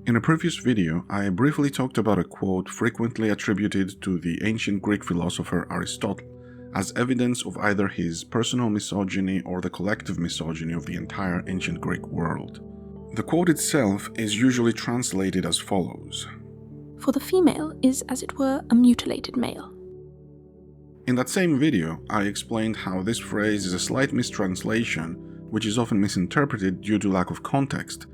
In a previous video, I briefly talked about a quote frequently attributed to the ancient Greek philosopher Aristotle, as evidence of either his personal misogyny or the collective misogyny of the entire ancient Greek world. The quote itself is usually translated as follows: "For the female is, as it were, a mutilated male." In that same video, I explained how this phrase is a slight mistranslation, which is often misinterpreted due to lack of context,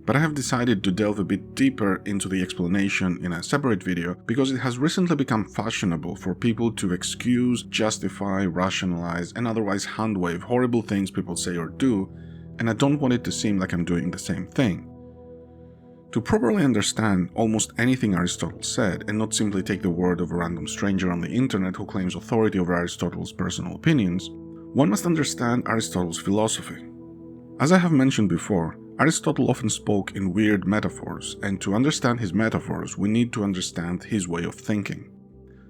but I have decided to delve a bit deeper into the explanation in a separate video because it has recently become fashionable for people to excuse, justify, rationalize, and otherwise handwave horrible things people say or do, and I don't want it to seem like I'm doing the same thing. To properly understand almost anything Aristotle said and not simply take the word of a random stranger on the internet who claims authority over Aristotle's personal opinions, one must understand Aristotle's philosophy. As I have mentioned before, Aristotle often spoke in weird metaphors, and to understand his metaphors, we need to understand his way of thinking.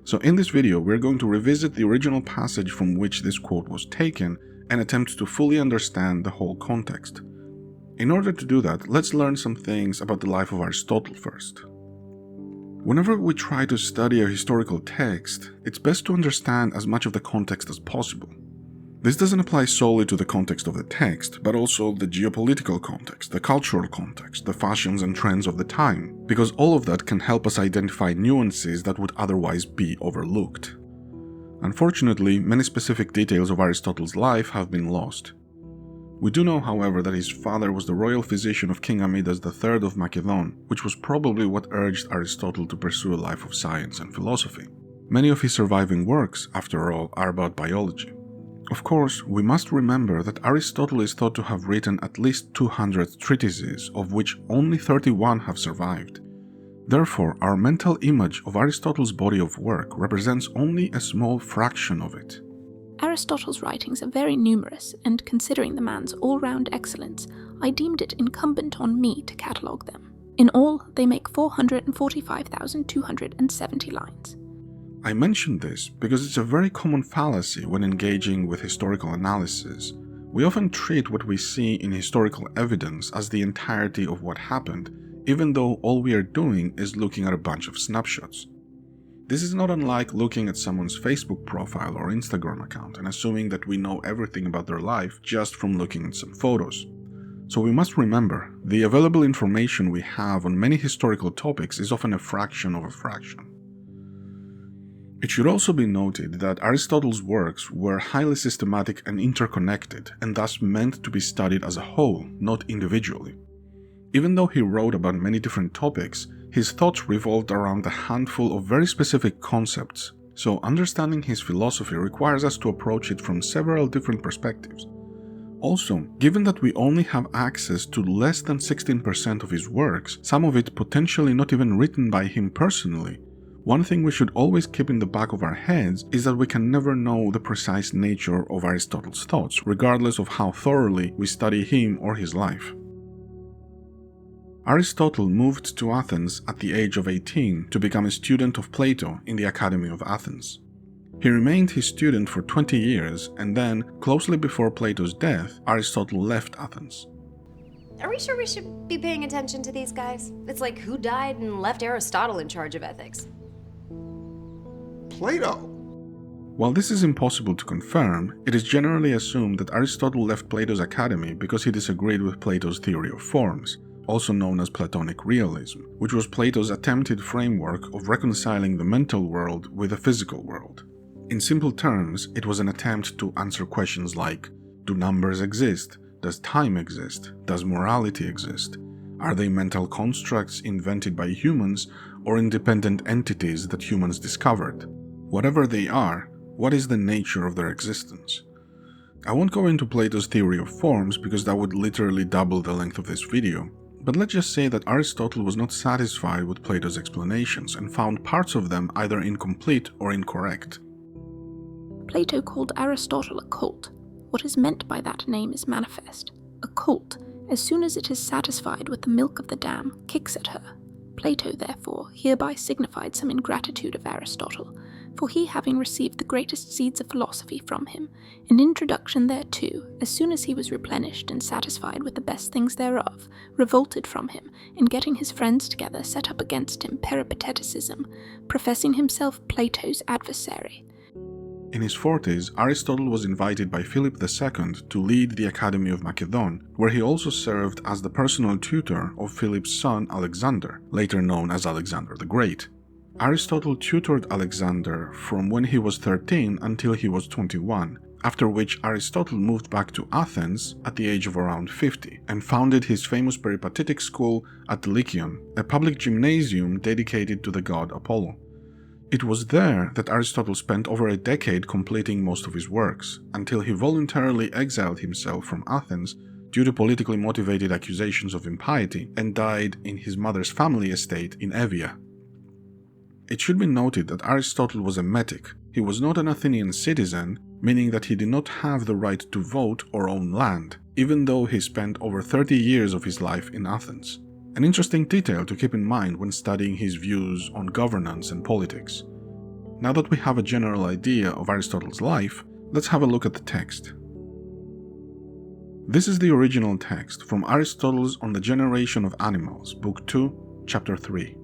So in this video, we're going to revisit the original passage from which this quote was taken and attempt to fully understand the whole context. In order to do that, let's learn some things about the life of Aristotle first. Whenever we try to study a historical text, it's best to understand as much of the context as possible. This doesn't apply solely to the context of the text, but also the geopolitical context, the cultural context, the fashions and trends of the time, because all of that can help us identify nuances that would otherwise be overlooked. Unfortunately, many specific details of Aristotle's life have been lost. We do know, however, that his father was the royal physician of King Amyntas III of Macedon, which was probably what urged Aristotle to pursue a life of science and philosophy. Many of his surviving works, after all, are about biology. Of course, we must remember that Aristotle is thought to have written at least 200 treatises, of which only 31 have survived. Therefore, our mental image of Aristotle's body of work represents only a small fraction of it. Aristotle's writings are very numerous, and considering the man's all-round excellence, I deemed it incumbent on me to catalogue them. In all, they make 445,270 lines. I mention this because it's a very common fallacy when engaging with historical analysis. We often treat what we see in historical evidence as the entirety of what happened, even though all we are doing is looking at a bunch of snapshots. This is not unlike looking at someone's Facebook profile or Instagram account and assuming that we know everything about their life just from looking at some photos. So we must remember, the available information we have on many historical topics is often a fraction of a fraction. It should also be noted that Aristotle's works were highly systematic and interconnected, and thus meant to be studied as a whole, not individually. Even though he wrote about many different topics, his thoughts revolved around a handful of very specific concepts, so understanding his philosophy requires us to approach it from several different perspectives. Also, given that we only have access to less than 16% of his works, some of it potentially not even written by him personally, one thing we should always keep in the back of our heads is that we can never know the precise nature of Aristotle's thoughts, regardless of how thoroughly we study him or his life. Aristotle moved to Athens at the age of 18 to become a student of Plato in the Academy of Athens. He remained his student for 20 years, and then, closely before Plato's death, Aristotle left Athens. Are we sure we should be paying attention to these guys? It's like, who died and left Aristotle in charge of ethics? Plato. While this is impossible to confirm, it is generally assumed that Aristotle left Plato's academy because he disagreed with Plato's theory of forms, also known as Platonic realism, which was Plato's attempted framework of reconciling the mental world with the physical world. In simple terms, it was an attempt to answer questions like, do numbers exist? Does time exist? Does morality exist? Are they mental constructs invented by humans or independent entities that humans discovered? Whatever they are, what is the nature of their existence? I won't go into Plato's theory of forms because that would literally double the length of this video, but let's just say that Aristotle was not satisfied with Plato's explanations and found parts of them either incomplete or incorrect. Plato called Aristotle a cult. What is meant by that name is manifest. A cult, as soon as it is satisfied with the milk of the dam, kicks at her. Plato, therefore, hereby signified some ingratitude of Aristotle, for he having received the greatest seeds of philosophy from him, an introduction thereto, as soon as he was replenished and satisfied with the best things thereof, revolted from him, and getting his friends together set up against him Peripateticism, professing himself Plato's adversary. In his 40s, Aristotle was invited by Philip II to lead the Academy of Macedon, where he also served as the personal tutor of Philip's son Alexander, later known as Alexander the Great. Aristotle tutored Alexander from when he was 13 until he was 21, after which Aristotle moved back to Athens at the age of around 50 and founded his famous peripatetic school at the Lyceum, a public gymnasium dedicated to the god Apollo. It was there that Aristotle spent over a decade completing most of his works, until he voluntarily exiled himself from Athens due to politically motivated accusations of impiety and died in his mother's family estate in Evia. It should be noted that Aristotle was a metic. He was not an Athenian citizen, meaning that he did not have the right to vote or own land, even though he spent over 30 years of his life in Athens. An interesting detail to keep in mind when studying his views on governance and politics. Now that we have a general idea of Aristotle's life, let's have a look at the text. This is the original text from Aristotle's On the Generation of Animals, Book 2, Chapter 3.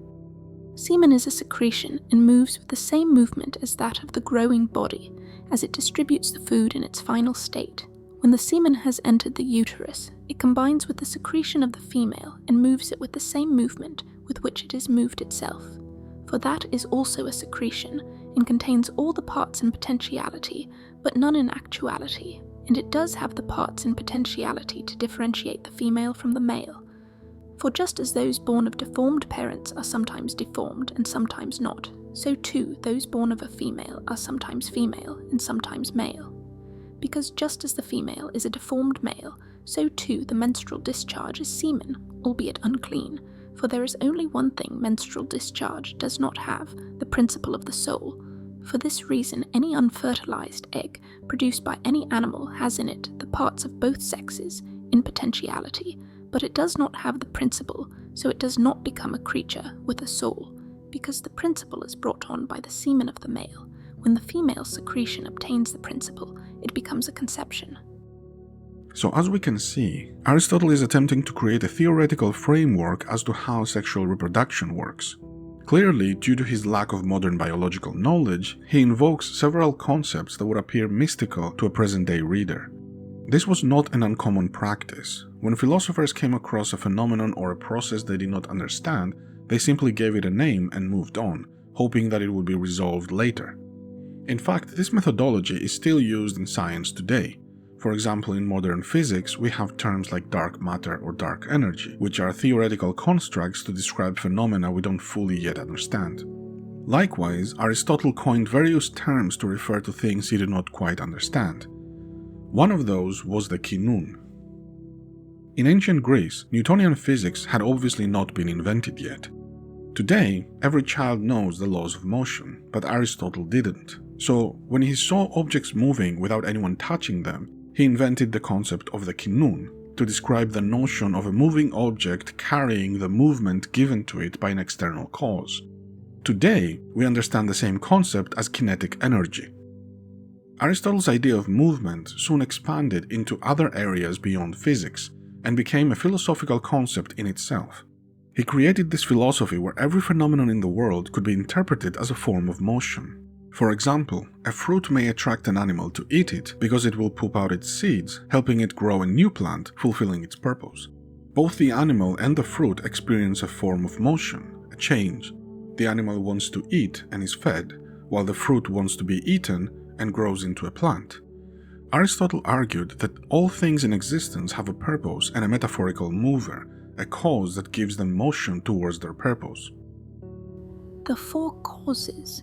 Semen is a secretion and moves with the same movement as that of the growing body, as it distributes the food in its final state. When the semen has entered the uterus, it combines with the secretion of the female and moves it with the same movement with which it is moved itself. For that is also a secretion, and contains all the parts in potentiality, but none in actuality, and it does have the parts in potentiality to differentiate the female from the male. For just as those born of deformed parents are sometimes deformed and sometimes not, so too those born of a female are sometimes female and sometimes male. Because just as the female is a deformed male, so too the menstrual discharge is semen, albeit unclean, for there is only one thing menstrual discharge does not have, the principle of the soul. For this reason any unfertilized egg produced by any animal has in it the parts of both sexes, in potentiality, but it does not have the principle, so it does not become a creature with a soul, because the principle is brought on by the semen of the male. When the female secretion obtains the principle, it becomes a conception. So as we can see, Aristotle is attempting to create a theoretical framework as to how sexual reproduction works. Clearly, due to his lack of modern biological knowledge, he invokes several concepts that would appear mystical to a present-day reader. This was not an uncommon practice. When philosophers came across a phenomenon or a process they did not understand, they simply gave it a name and moved on, hoping that it would be resolved later. In fact, this methodology is still used in science today. For example, in modern physics, we have terms like dark matter or dark energy, which are theoretical constructs to describe phenomena we don't fully yet understand. Likewise, Aristotle coined various terms to refer to things he did not quite understand. One of those was the kinon. In ancient Greece, Newtonian physics had obviously not been invented yet. Today, every child knows the laws of motion, but Aristotle didn't. So, when he saw objects moving without anyone touching them, he invented the concept of the kinon to describe the notion of a moving object carrying the movement given to it by an external cause. Today, we understand the same concept as kinetic energy. Aristotle's idea of movement soon expanded into other areas beyond physics and became a philosophical concept in itself. He created this philosophy where every phenomenon in the world could be interpreted as a form of motion. For example, a fruit may attract an animal to eat it because it will poop out its seeds, helping it grow a new plant, fulfilling its purpose. Both the animal and the fruit experience a form of motion, a change. The animal wants to eat and is fed, while the fruit wants to be eaten and grows into a plant. Aristotle argued that all things in existence have a purpose and a metaphorical mover, a cause that gives them motion towards their purpose. The four causes.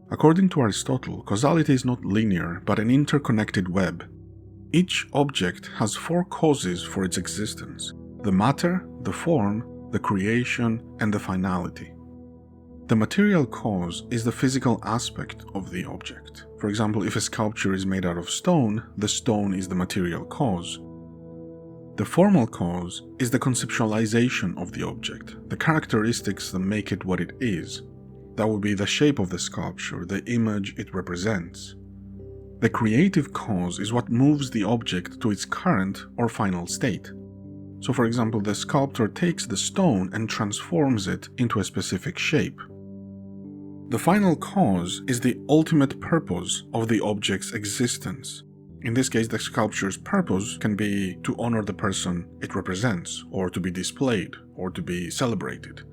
According to Aristotle, causality is not linear but an interconnected web. Each object has four causes for its existence: the matter, the form, the creation, and the finality. The material cause is the physical aspect of the object. For example, if a sculpture is made out of stone, the stone is the material cause. The formal cause is the conceptualization of the object, the characteristics that make it what it is. That would be the shape of the sculpture, the image it represents. The creative cause is what moves the object to its current or final state. So for example, the sculptor takes the stone and transforms it into a specific shape. The final cause is the ultimate purpose of the object's existence. In this case, the sculpture's purpose can be to honor the person it represents, or to be displayed, or to be celebrated.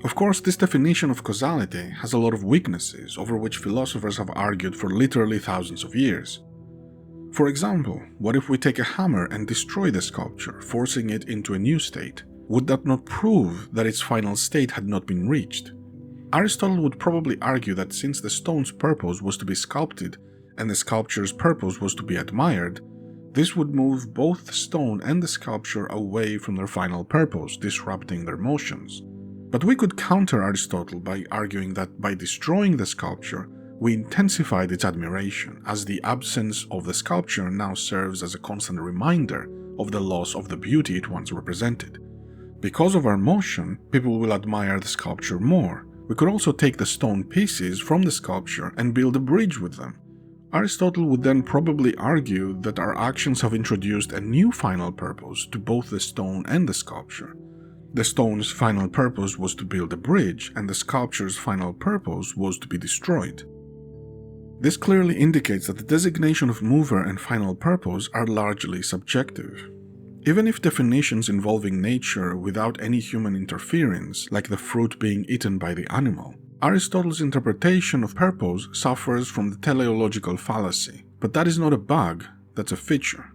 Of course, this definition of causality has a lot of weaknesses over which philosophers have argued for literally thousands of years. For example, what if we take a hammer and destroy the sculpture, forcing it into a new state? Would that not prove that its final state had not been reached? Aristotle would probably argue that since the stone's purpose was to be sculpted and the sculpture's purpose was to be admired, this would move both the stone and the sculpture away from their final purpose, disrupting their motions. But we could counter Aristotle by arguing that by destroying the sculpture, we intensified its admiration, as the absence of the sculpture now serves as a constant reminder of the loss of the beauty it once represented. Because of our motion, people will admire the sculpture more. We could also take the stone pieces from the sculpture and build a bridge with them. Aristotle would then probably argue that our actions have introduced a new final purpose to both the stone and the sculpture. The stone's final purpose was to build a bridge, and the sculpture's final purpose was to be destroyed. This clearly indicates that the designation of mover and final purpose are largely subjective. Even if definitions involving nature without any human interference, like the fruit being eaten by the animal, Aristotle's interpretation of purpose suffers from the teleological fallacy. But that is not a bug, that's a feature.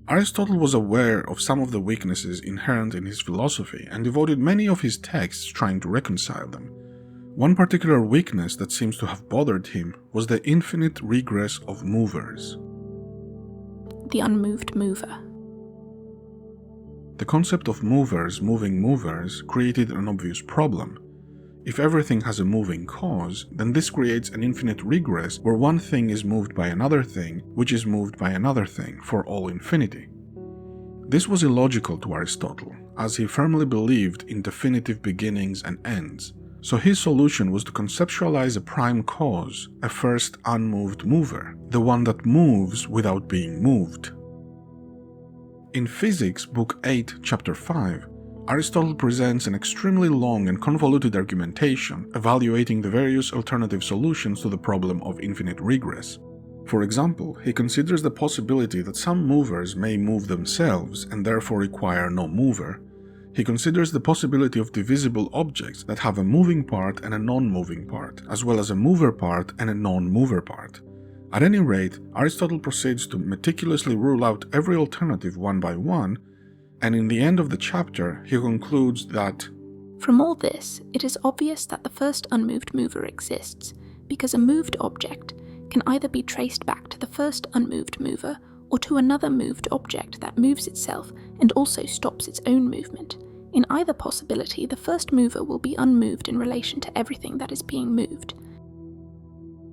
Aristotle was aware of some of the weaknesses inherent in his philosophy and devoted many of his texts trying to reconcile them. One particular weakness that seems to have bothered him was the infinite regress of movers. The unmoved mover. The concept of movers moving movers created an obvious problem. If everything has a moving cause, then this creates an infinite regress where one thing is moved by another thing, which is moved by another thing for all infinity. This was illogical to Aristotle, as he firmly believed in definitive beginnings and ends. So his solution was to conceptualize a prime cause, a first unmoved mover, the one that moves without being moved. In Physics, Book 8, Chapter 5, Aristotle presents an extremely long and convoluted argumentation evaluating the various alternative solutions to the problem of infinite regress. For example, he considers the possibility that some movers may move themselves and therefore require no mover. He considers the possibility of divisible objects that have a moving part and a non-moving part, as well as a mover part and a non-mover part. At any rate, Aristotle proceeds to meticulously rule out every alternative one by one, and in the end of the chapter, he concludes that from all this, it is obvious that the first unmoved mover exists, because a moved object can either be traced back to the first unmoved mover or to another moved object that moves itself and also stops its own movement. In either possibility, the first mover will be unmoved in relation to everything that is being moved.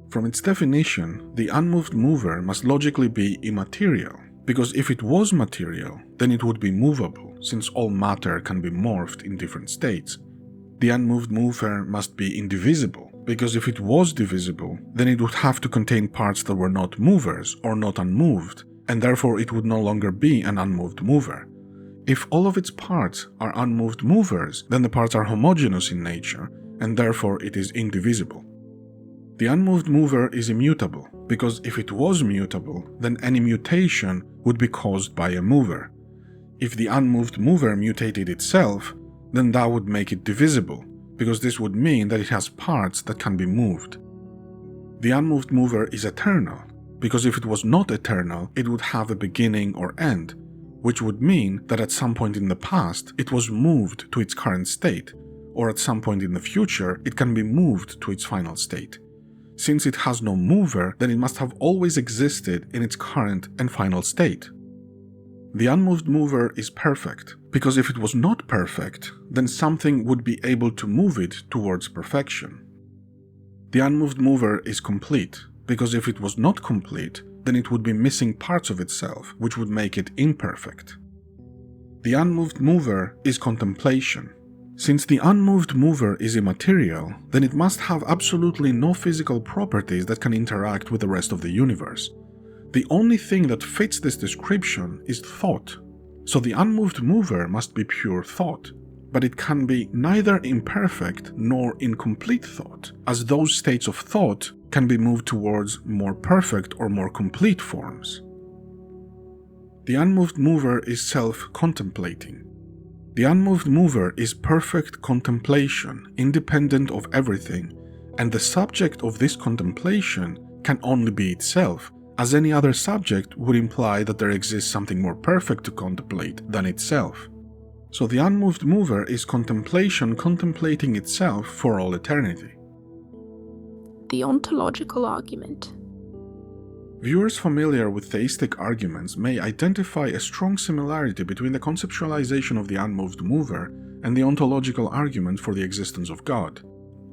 From its definition, the unmoved mover must logically be immaterial, because if it was material, then it would be movable, since all matter can be morphed in different states. The unmoved mover must be indivisible, because if it was divisible, then it would have to contain parts that were not movers or not unmoved, and therefore it would no longer be an unmoved mover. If all of its parts are unmoved movers, then the parts are homogeneous in nature, and therefore it is indivisible. The unmoved mover is immutable, because if it was mutable, then any mutation would be caused by a mover. If the unmoved mover mutated itself, then that would make it divisible, because this would mean that it has parts that can be moved. The unmoved mover is eternal, because if it was not eternal, it would have a beginning or end, which would mean that at some point in the past it was moved to its current state, or at some point in the future it can be moved to its final state. Since it has no mover, then it must have always existed in its current and final state. The unmoved mover is perfect, because if it was not perfect, then something would be able to move it towards perfection. The unmoved mover is complete, because if it was not complete, then it would be missing parts of itself, which would make it imperfect. The unmoved mover is contemplation, Since the unmoved mover is immaterial, then it must have absolutely no physical properties that can interact with the rest of the universe. The only thing that fits this description is thought. So the unmoved mover must be pure thought, but it can be neither imperfect nor incomplete thought, as those states of thought can be moved towards more perfect or more complete forms. The unmoved mover is self-contemplating. The unmoved mover is perfect contemplation, independent of everything, and the subject of this contemplation can only be itself, as any other subject would imply that there exists something more perfect to contemplate than itself. So the unmoved mover is contemplation contemplating itself for all eternity. The ontological argument. Viewers familiar with theistic arguments may identify a strong similarity between the conceptualization of the unmoved mover and the ontological argument for the existence of God.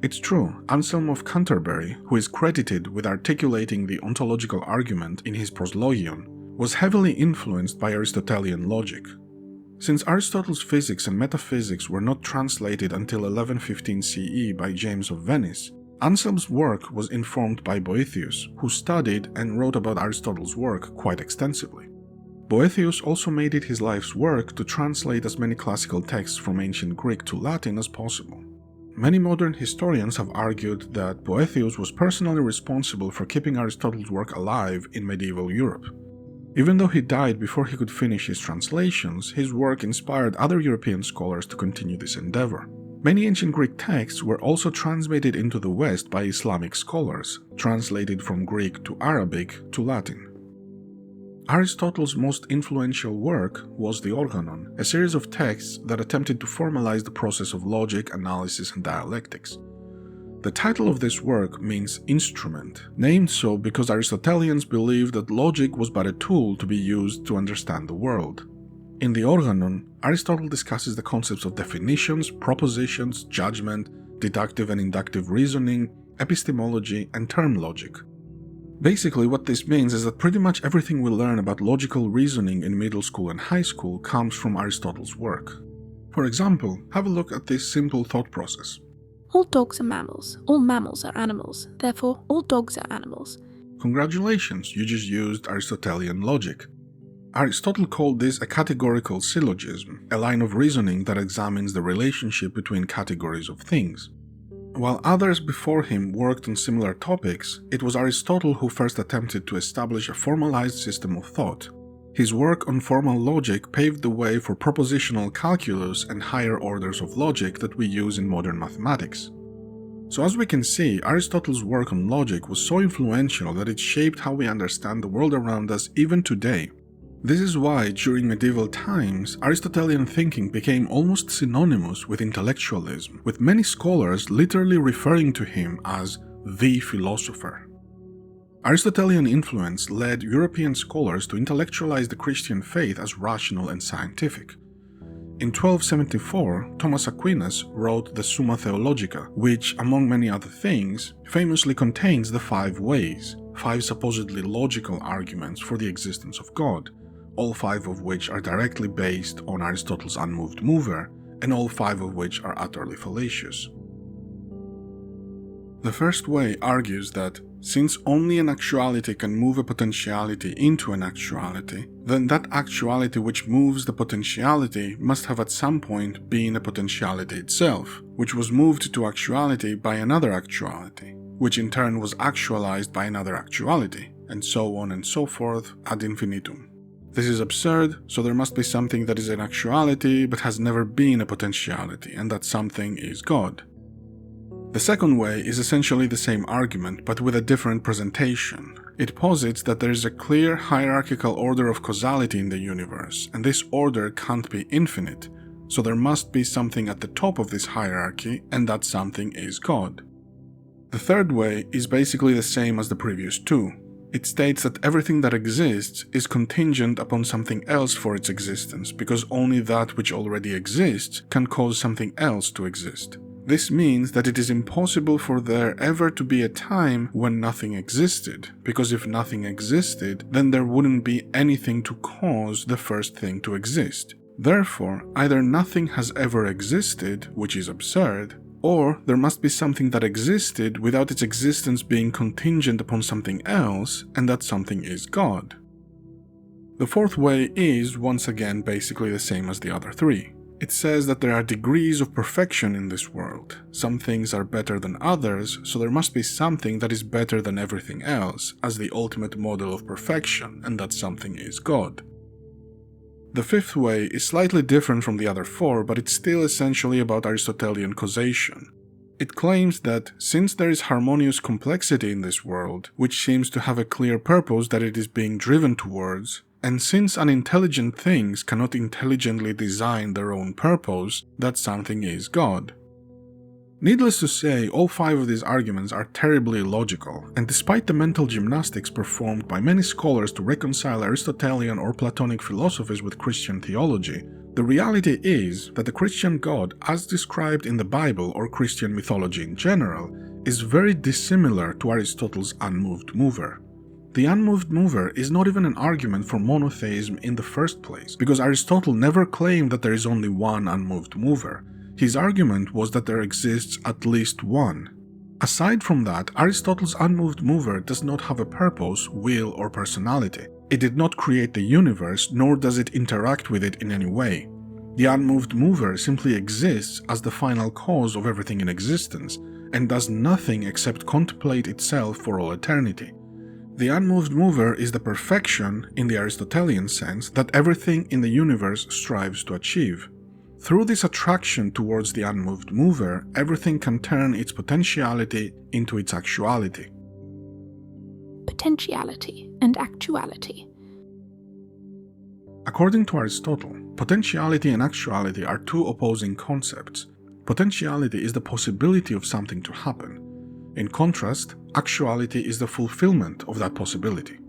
It's true, Anselm of Canterbury, who is credited with articulating the ontological argument in his Proslogion, was heavily influenced by Aristotelian logic. Since Aristotle's physics and metaphysics were not translated until 1115 CE by James of Venice, Anselm's work was informed by Boethius, who studied and wrote about Aristotle's work quite extensively. Boethius also made it his life's work to translate as many classical texts from ancient Greek to Latin as possible. Many modern historians have argued that Boethius was personally responsible for keeping Aristotle's work alive in medieval Europe. Even though he died before he could finish his translations, his work inspired other European scholars to continue this endeavor. Many ancient Greek texts were also transmitted into the West by Islamic scholars, translated from Greek to Arabic to Latin. Aristotle's most influential work was the Organon, a series of texts that attempted to formalize the process of logic, analysis, and dialectics. The title of this work means instrument, named so because Aristotelians believed that logic was but a tool to be used to understand the world. In the Organon, Aristotle discusses the concepts of definitions, propositions, judgment, deductive and inductive reasoning, epistemology, and term logic. Basically, what this means is that pretty much everything we learn about logical reasoning in middle school and high school comes from Aristotle's work. For example, have a look at this simple thought process. All dogs are mammals. All mammals are animals. Therefore, all dogs are animals. Congratulations, you just used Aristotelian logic. Aristotle called this a categorical syllogism, a line of reasoning that examines the relationship between categories of things. While others before him worked on similar topics, it was Aristotle who first attempted to establish a formalized system of thought. His work on formal logic paved the way for propositional calculus and higher orders of logic that we use in modern mathematics. So as we can see, Aristotle's work on logic was so influential that it shaped how we understand the world around us even today. This is why, during medieval times, Aristotelian thinking became almost synonymous with intellectualism, with many scholars literally referring to him as the philosopher. Aristotelian influence led European scholars to intellectualize the Christian faith as rational and scientific. In 1274, Thomas Aquinas wrote the Summa Theologica, which, among many other things, famously contains the 5 ways, 5 supposedly logical arguments for the existence of God, all 5 of which are directly based on Aristotle's unmoved mover, and all 5 of which are utterly fallacious. The first way argues that, since only an actuality can move a potentiality into an actuality, then that actuality which moves the potentiality must have at some point been a potentiality itself, which was moved to actuality by another actuality, which in turn was actualized by another actuality, and so on and so forth ad infinitum. This is absurd, so there must be something that is an actuality but has never been a potentiality, and that something is God. The second way is essentially the same argument, but with a different presentation. It posits that there is a clear hierarchical order of causality in the universe, and this order can't be infinite, so there must be something at the top of this hierarchy, and that something is God. The third way is basically the same as the previous two. It states that everything that exists is contingent upon something else for its existence, because only that which already exists can cause something else to exist. This means that it is impossible for there ever to be a time when nothing existed, because if nothing existed, then there wouldn't be anything to cause the first thing to exist. Therefore, either nothing has ever existed, which is absurd, or there must be something that existed without its existence being contingent upon something else, and that something is God. The fourth way is, once again, basically the same as the other three. It says that there are degrees of perfection in this world. Some things are better than others, so there must be something that is better than everything else, as the ultimate model of perfection, and that something is God. The fifth way is slightly different from the other four, but it's still essentially about Aristotelian causation. It claims that since there is harmonious complexity in this world, which seems to have a clear purpose that it is being driven towards, and since unintelligent things cannot intelligently design their own purpose, that something is God. Needless to say, all five of these arguments are terribly illogical, and despite the mental gymnastics performed by many scholars to reconcile Aristotelian or Platonic philosophies with Christian theology, the reality is that the Christian God, as described in the Bible or Christian mythology in general, is very dissimilar to Aristotle's unmoved mover. The unmoved mover is not even an argument for monotheism in the first place, because Aristotle never claimed that there is only one unmoved mover. His argument was that there exists at least one. Aside from that, Aristotle's unmoved mover does not have a purpose, will, or personality. It did not create the universe, nor does it interact with it in any way. The unmoved mover simply exists as the final cause of everything in existence, and does nothing except contemplate itself for all eternity. The unmoved mover is the perfection, in the Aristotelian sense, that everything in the universe strives to achieve. Through this attraction towards the unmoved mover, everything can turn its potentiality into its actuality. Potentiality and actuality. According to Aristotle, potentiality and actuality are two opposing concepts. Potentiality is the possibility of something to happen. In contrast, actuality is the fulfillment of that possibility.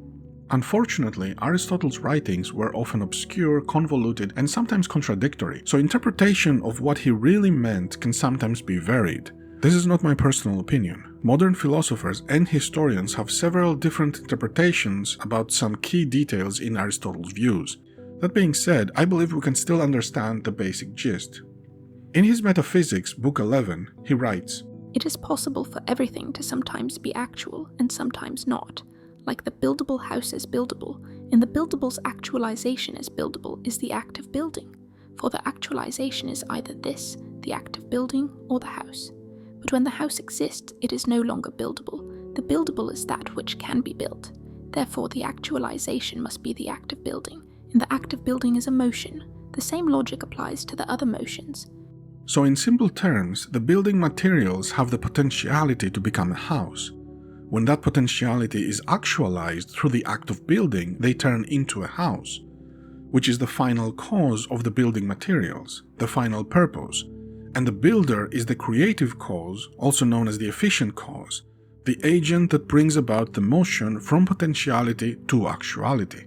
Unfortunately, Aristotle's writings were often obscure, convoluted, and sometimes contradictory, so interpretation of what he really meant can sometimes be varied. This is not my personal opinion. Modern philosophers and historians have several different interpretations about some key details in Aristotle's views. That being said, I believe we can still understand the basic gist. In his Metaphysics, Book 11, he writes, It is possible for everything to sometimes be actual and sometimes not. Like the buildable house is buildable, in the buildable's actualization as buildable is the act of building, for the actualization is either this, the act of building, or the house. But when the house exists, it is no longer buildable. The buildable is that which can be built. Therefore, the actualization must be the act of building, and the act of building is a motion. The same logic applies to the other motions. So in simple terms, the building materials have the potentiality to become a house. When that potentiality is actualized through the act of building, they turn into a house, which is the final cause of the building materials, the final purpose, and the builder is the creative cause, also known as the efficient cause, the agent that brings about the motion from potentiality to actuality.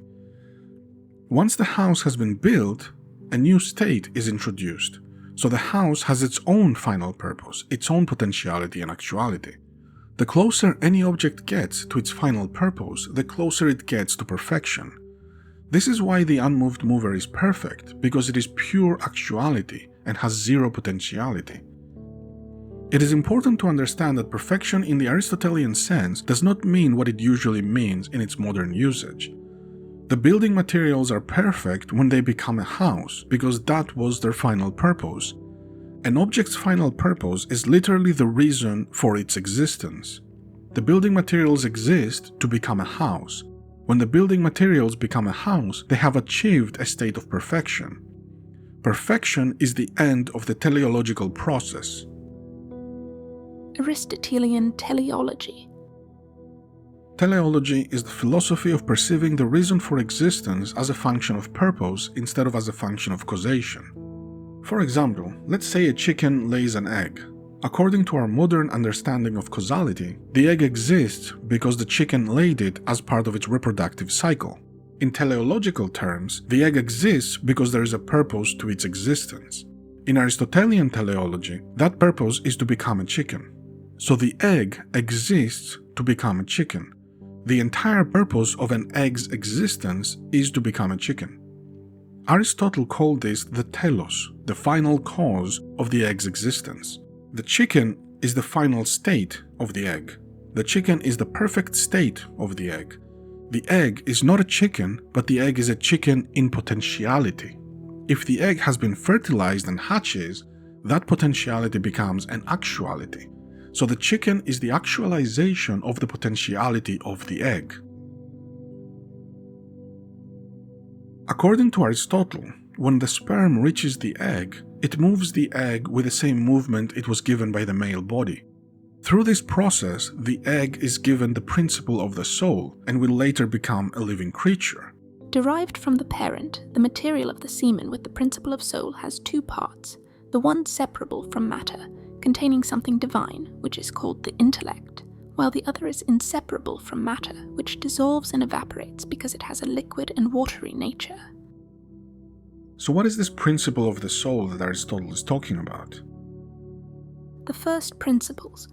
Once the house has been built, a new state is introduced, so the house has its own final purpose, its own potentiality and actuality. The closer any object gets to its final purpose, the closer it gets to perfection. This is why the unmoved mover is perfect, because it is pure actuality and has zero potentiality. It is important to understand that perfection in the Aristotelian sense does not mean what it usually means in its modern usage. The building materials are perfect when they become a house, because that was their final purpose. An object's final purpose is literally the reason for its existence. The building materials exist to become a house. When the building materials become a house, they have achieved a state of perfection. Perfection is the end of the teleological process. Aristotelian teleology. Teleology is the philosophy of perceiving the reason for existence as a function of purpose instead of as a function of causation. For example, let's say a chicken lays an egg. According to our modern understanding of causality, the egg exists because the chicken laid it as part of its reproductive cycle. In teleological terms, the egg exists because there is a purpose to its existence. In Aristotelian teleology, that purpose is to become a chicken. So the egg exists to become a chicken. The entire purpose of an egg's existence is to become a chicken. Aristotle called this the telos, the final cause of the egg's existence. The chicken is the final state of the egg. The chicken is the perfect state of the egg. The egg is not a chicken, but the egg is a chicken in potentiality. If the egg has been fertilized and hatches, that potentiality becomes an actuality. So the chicken is the actualization of the potentiality of the egg. According to Aristotle, when the sperm reaches the egg, it moves the egg with the same movement it was given by the male body. Through this process, the egg is given the principle of the soul and will later become a living creature. Derived from the parent, the material of the semen with the principle of soul has two parts, the one separable from matter, containing something divine, which is called the intellect, while the other is inseparable from matter, which dissolves and evaporates because it has a liquid and watery nature. So what is this principle of the soul that Aristotle is talking about? The first principles.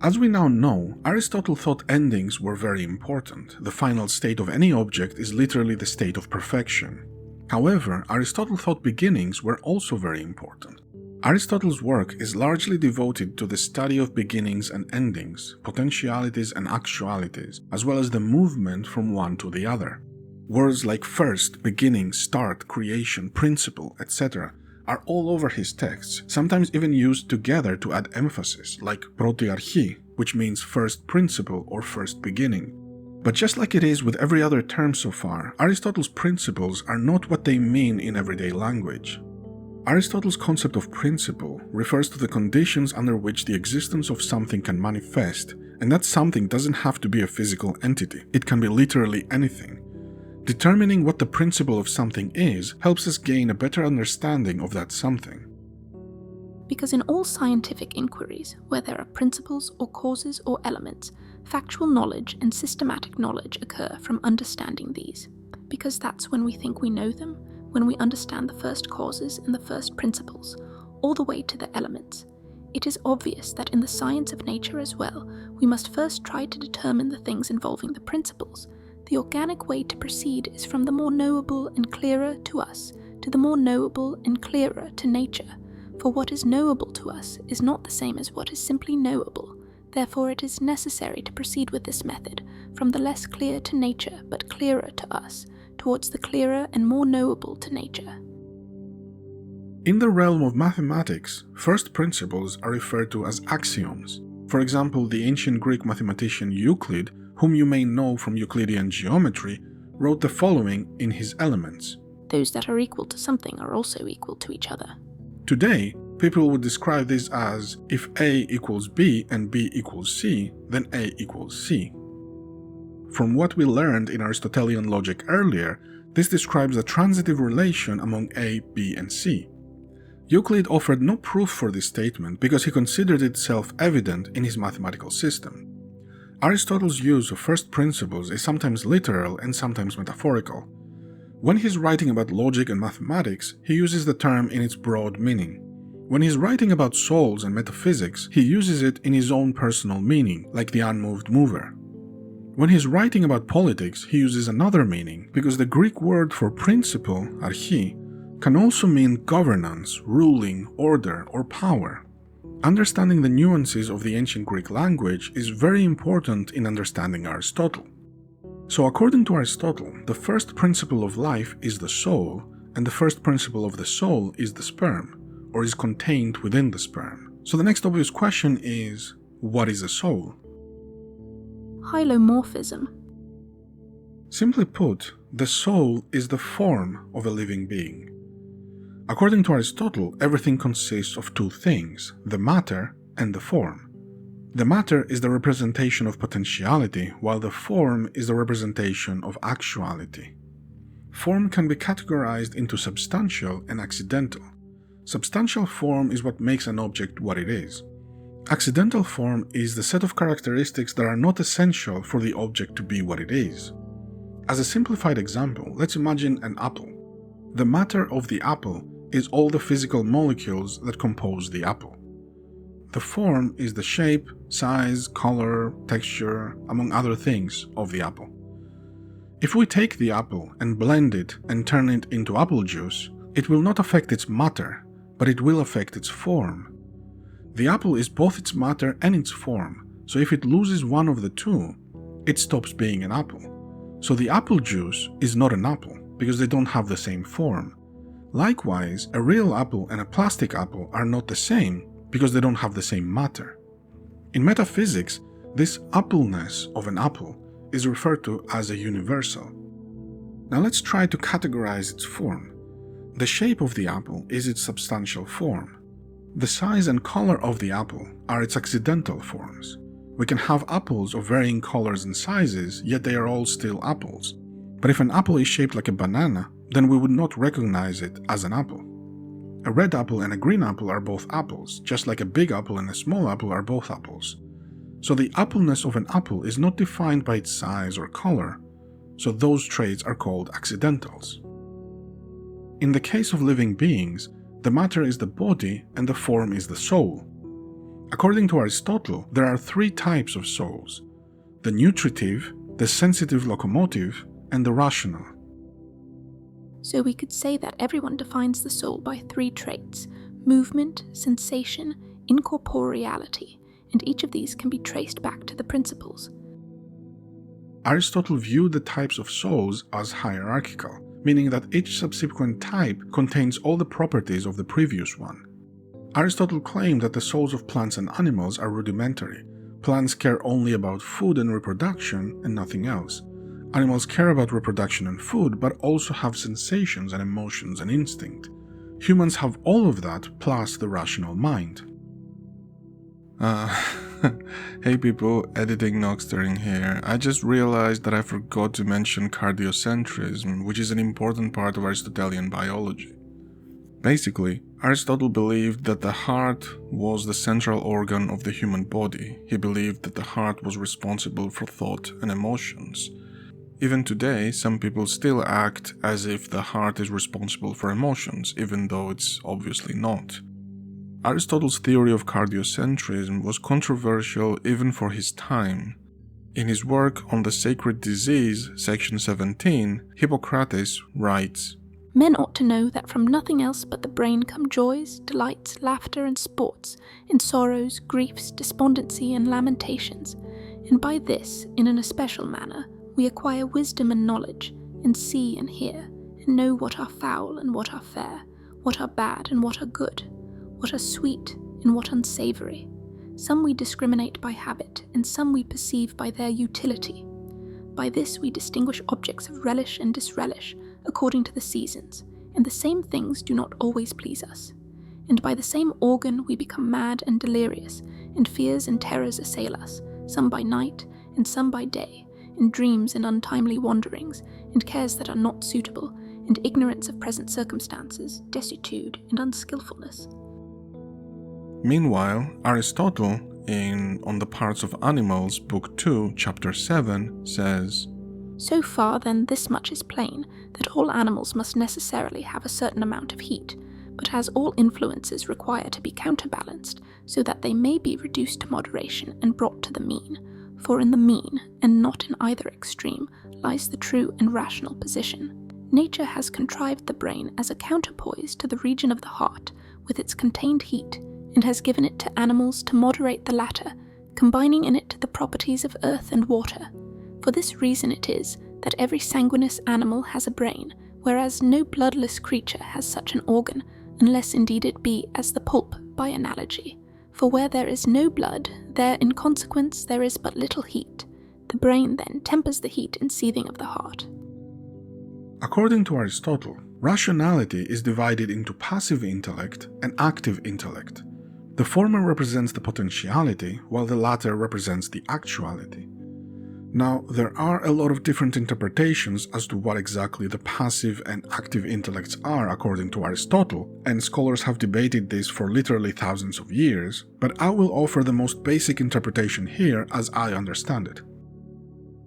As we now know, Aristotle thought endings were very important. The final state of any object is literally the state of perfection. However, Aristotle thought beginnings were also very important. Aristotle's work is largely devoted to the study of beginnings and endings, potentialities and actualities, as well as the movement from one to the other. Words like first, beginning, start, creation, principle, etc. are all over his texts, sometimes even used together to add emphasis, like protiarchi, which means first principle or first beginning. But just like it is with every other term so far, Aristotle's principles are not what they mean in everyday language. Aristotle's concept of principle refers to the conditions under which the existence of something can manifest, and that something doesn't have to be a physical entity, it can be literally anything. Determining what the principle of something is helps us gain a better understanding of that something. Because in all scientific inquiries, where there are principles or causes or elements, factual knowledge and systematic knowledge occur from understanding these. Because that's when we think we know them, when we understand the first causes and the first principles, all the way to the elements. It is obvious that in the science of nature as well, we must first try to determine the things involving the principles. The organic way to proceed is from the more knowable and clearer to us to the more knowable and clearer to nature. For what is knowable to us is not the same as what is simply knowable. Therefore it is necessary to proceed with this method from the less clear to nature but clearer to us, towards the clearer and more knowable to nature. In the realm of mathematics, first principles are referred to as axioms. For example, the ancient Greek mathematician Euclid, whom you may know from Euclidean geometry, wrote the following in his Elements. Those that are equal to something are also equal to each other. Today, people would describe this as if A equals B and B equals C, then A equals C. From what we learned in Aristotelian logic earlier, this describes a transitive relation among A, B, and C. Euclid offered no proof for this statement because he considered it self-evident in his mathematical system. Aristotle's use of first principles is sometimes literal and sometimes metaphorical. When he's writing about logic and mathematics, he uses the term in its broad meaning. When he's writing about souls and metaphysics, he uses it in his own personal meaning, like the unmoved mover. When he's writing about politics, he uses another meaning, because the Greek word for principle, archi, can also mean governance, ruling, order, or power. Understanding the nuances of the ancient Greek language is very important in understanding Aristotle. So according to Aristotle, the first principle of life is the soul, and the first principle of the soul is the sperm, or is contained within the sperm. So the next obvious question is, what is a soul? Hylomorphism. Simply put, the soul is the form of a living being. According to Aristotle, everything consists of two things, the matter and the form. The matter is the representation of potentiality, while the form is the representation of actuality. Form can be categorized into substantial and accidental. Substantial form is what makes an object what it is. Accidental form is the set of characteristics that are not essential for the object to be what it is. As a simplified example, let's imagine an apple. The matter of the apple is all the physical molecules that compose the apple. The form is the shape, size, color, texture, among other things, of the apple. If we take the apple and blend it and turn it into apple juice, it will not affect its matter, but it will affect its form. The apple is both its matter and its form, so if it loses one of the two, it stops being an apple. So the apple juice is not an apple, because they don't have the same form. Likewise, a real apple and a plastic apple are not the same, because they don't have the same matter. In metaphysics, this appleness of an apple is referred to as a universal. Now let's try to categorize its form. The shape of the apple is its substantial form. The size and color of the apple are its accidental forms. We can have apples of varying colors and sizes, yet they are all still apples. But if an apple is shaped like a banana, then we would not recognize it as an apple. A red apple and a green apple are both apples, just like a big apple and a small apple are both apples. So the appleness of an apple is not defined by its size or color, so those traits are called accidentals. In the case of living beings, the matter is the body and the form is the soul. According to Aristotle, there are three types of souls: the nutritive, the sensitive locomotive, and the rational. So we could say that everyone defines the soul by three traits: movement, sensation, incorporeality, and each of these can be traced back to the principles. Aristotle viewed the types of souls as hierarchical, meaning that each subsequent type contains all the properties of the previous one. Aristotle claimed that the souls of plants and animals are rudimentary. Plants care only about food and reproduction and nothing else. Animals care about reproduction and food, but also have sensations and emotions and instinct. Humans have all of that plus the rational mind. Hey people, editing Noxtering here. I just realized that I forgot to mention cardiocentrism, which is an important part of Aristotelian biology. Basically, Aristotle believed that the heart was the central organ of the human body. He believed that the heart was responsible for thought and emotions. Even today, some people still act as if the heart is responsible for emotions, even though it's obviously not. Aristotle's theory of cardiocentrism was controversial even for his time. In his work on the sacred disease, section 17, Hippocrates writes, Men ought to know that from nothing else but the brain come joys, delights, laughter, and sports, in sorrows, griefs, despondency, and lamentations. And by this, in an especial manner, we acquire wisdom and knowledge, and see and hear, and know what are foul and what are fair, what are bad and what are good, what are sweet and what unsavoury. Some we discriminate by habit, and some we perceive by their utility. By this we distinguish objects of relish and disrelish, according to the seasons, and the same things do not always please us. And by the same organ we become mad and delirious, and fears and terrors assail us, some by night and some by day, and dreams and untimely wanderings, and cares that are not suitable, and ignorance of present circumstances, desuetude, and unskilfulness. Meanwhile, Aristotle, in On the Parts of Animals, Book 2, Chapter 7, says, So far, then, this much is plain, that all animals must necessarily have a certain amount of heat, but as all influences require to be counterbalanced, so that they may be reduced to moderation and brought to the mean, for in the mean, and not in either extreme, lies the true and rational position. Nature has contrived the brain as a counterpoise to the region of the heart, with its contained heat, and has given it to animals to moderate the latter, combining in it the properties of earth and water. For this reason it is that every sanguineous animal has a brain, whereas no bloodless creature has such an organ, unless indeed it be as the pulp by analogy. For where there is no blood, there in consequence there is but little heat. The brain then tempers the heat and seething of the heart. According to Aristotle, rationality is divided into passive intellect and active intellect. The former represents the potentiality, while the latter represents the actuality. Now, there are a lot of different interpretations as to what exactly the passive and active intellects are according to Aristotle, and scholars have debated this for literally thousands of years, but I will offer the most basic interpretation here as I understand it.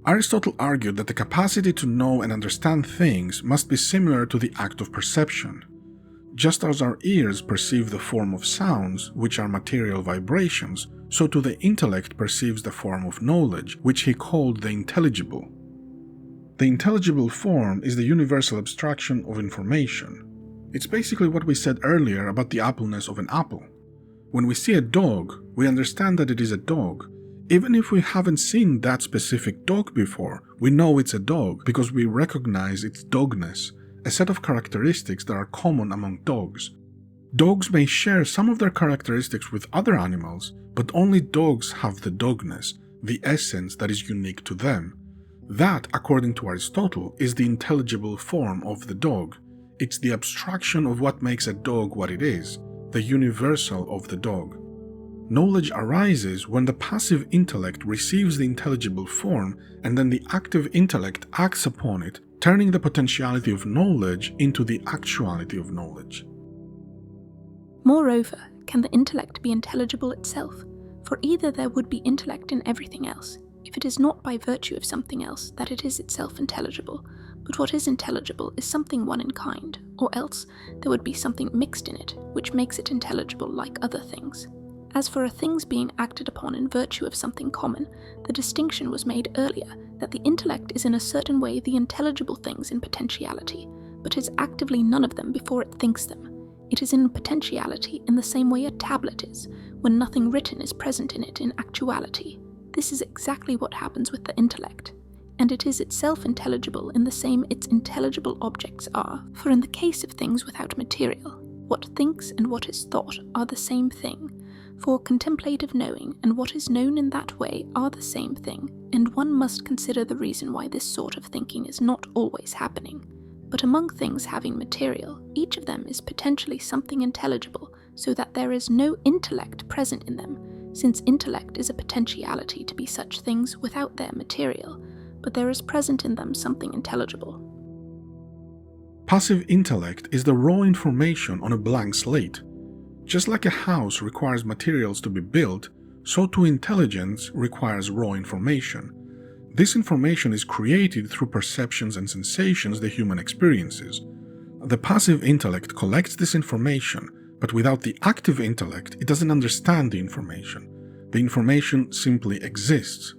Aristotle argued that the capacity to know and understand things must be similar to the act of perception. Just as our ears perceive the form of sounds, which are material vibrations, so too the intellect perceives the form of knowledge, which he called the intelligible. The intelligible form is the universal abstraction of information. It's basically what we said earlier about the appleness of an apple. When we see a dog, we understand that it is a dog. Even if we haven't seen that specific dog before, we know it's a dog because we recognize its dogness, a set of characteristics that are common among dogs. Dogs may share some of their characteristics with other animals, but only dogs have the dogness, the essence that is unique to them. That, according to Aristotle, is the intelligible form of the dog. It's the abstraction of what makes a dog what it is, the universal of the dog. Knowledge arises when the passive intellect receives the intelligible form and then the active intellect acts upon it, turning the potentiality of knowledge into the actuality of knowledge. Moreover, can the intellect be intelligible itself? For either there would be intellect in everything else, if it is not by virtue of something else that it is itself intelligible, but what is intelligible is something one in kind, or else there would be something mixed in it, which makes it intelligible like other things. As for a thing's being acted upon in virtue of something common, the distinction was made earlier that the intellect is in a certain way the intelligible things in potentiality, but is actively none of them before it thinks them. It is in potentiality in the same way a tablet is, when nothing written is present in it in actuality. This is exactly what happens with the intellect, and it is itself intelligible in the same its intelligible objects are, for in the case of things without material, what thinks and what is thought are the same thing, for contemplative knowing and what is known in that way are the same thing, and one must consider the reason why this sort of thinking is not always happening. But among things having material, each of them is potentially something intelligible, so that there is no intellect present in them, since intellect is a potentiality to be such things without their material, but there is present in them something intelligible. Passive intellect is the raw information on a blank slate. Just like a house requires materials to be built, so too intelligence requires raw information. This information is created through perceptions and sensations the human experiences. The passive intellect collects this information, but without the active intellect, it doesn't understand the information. The information simply exists.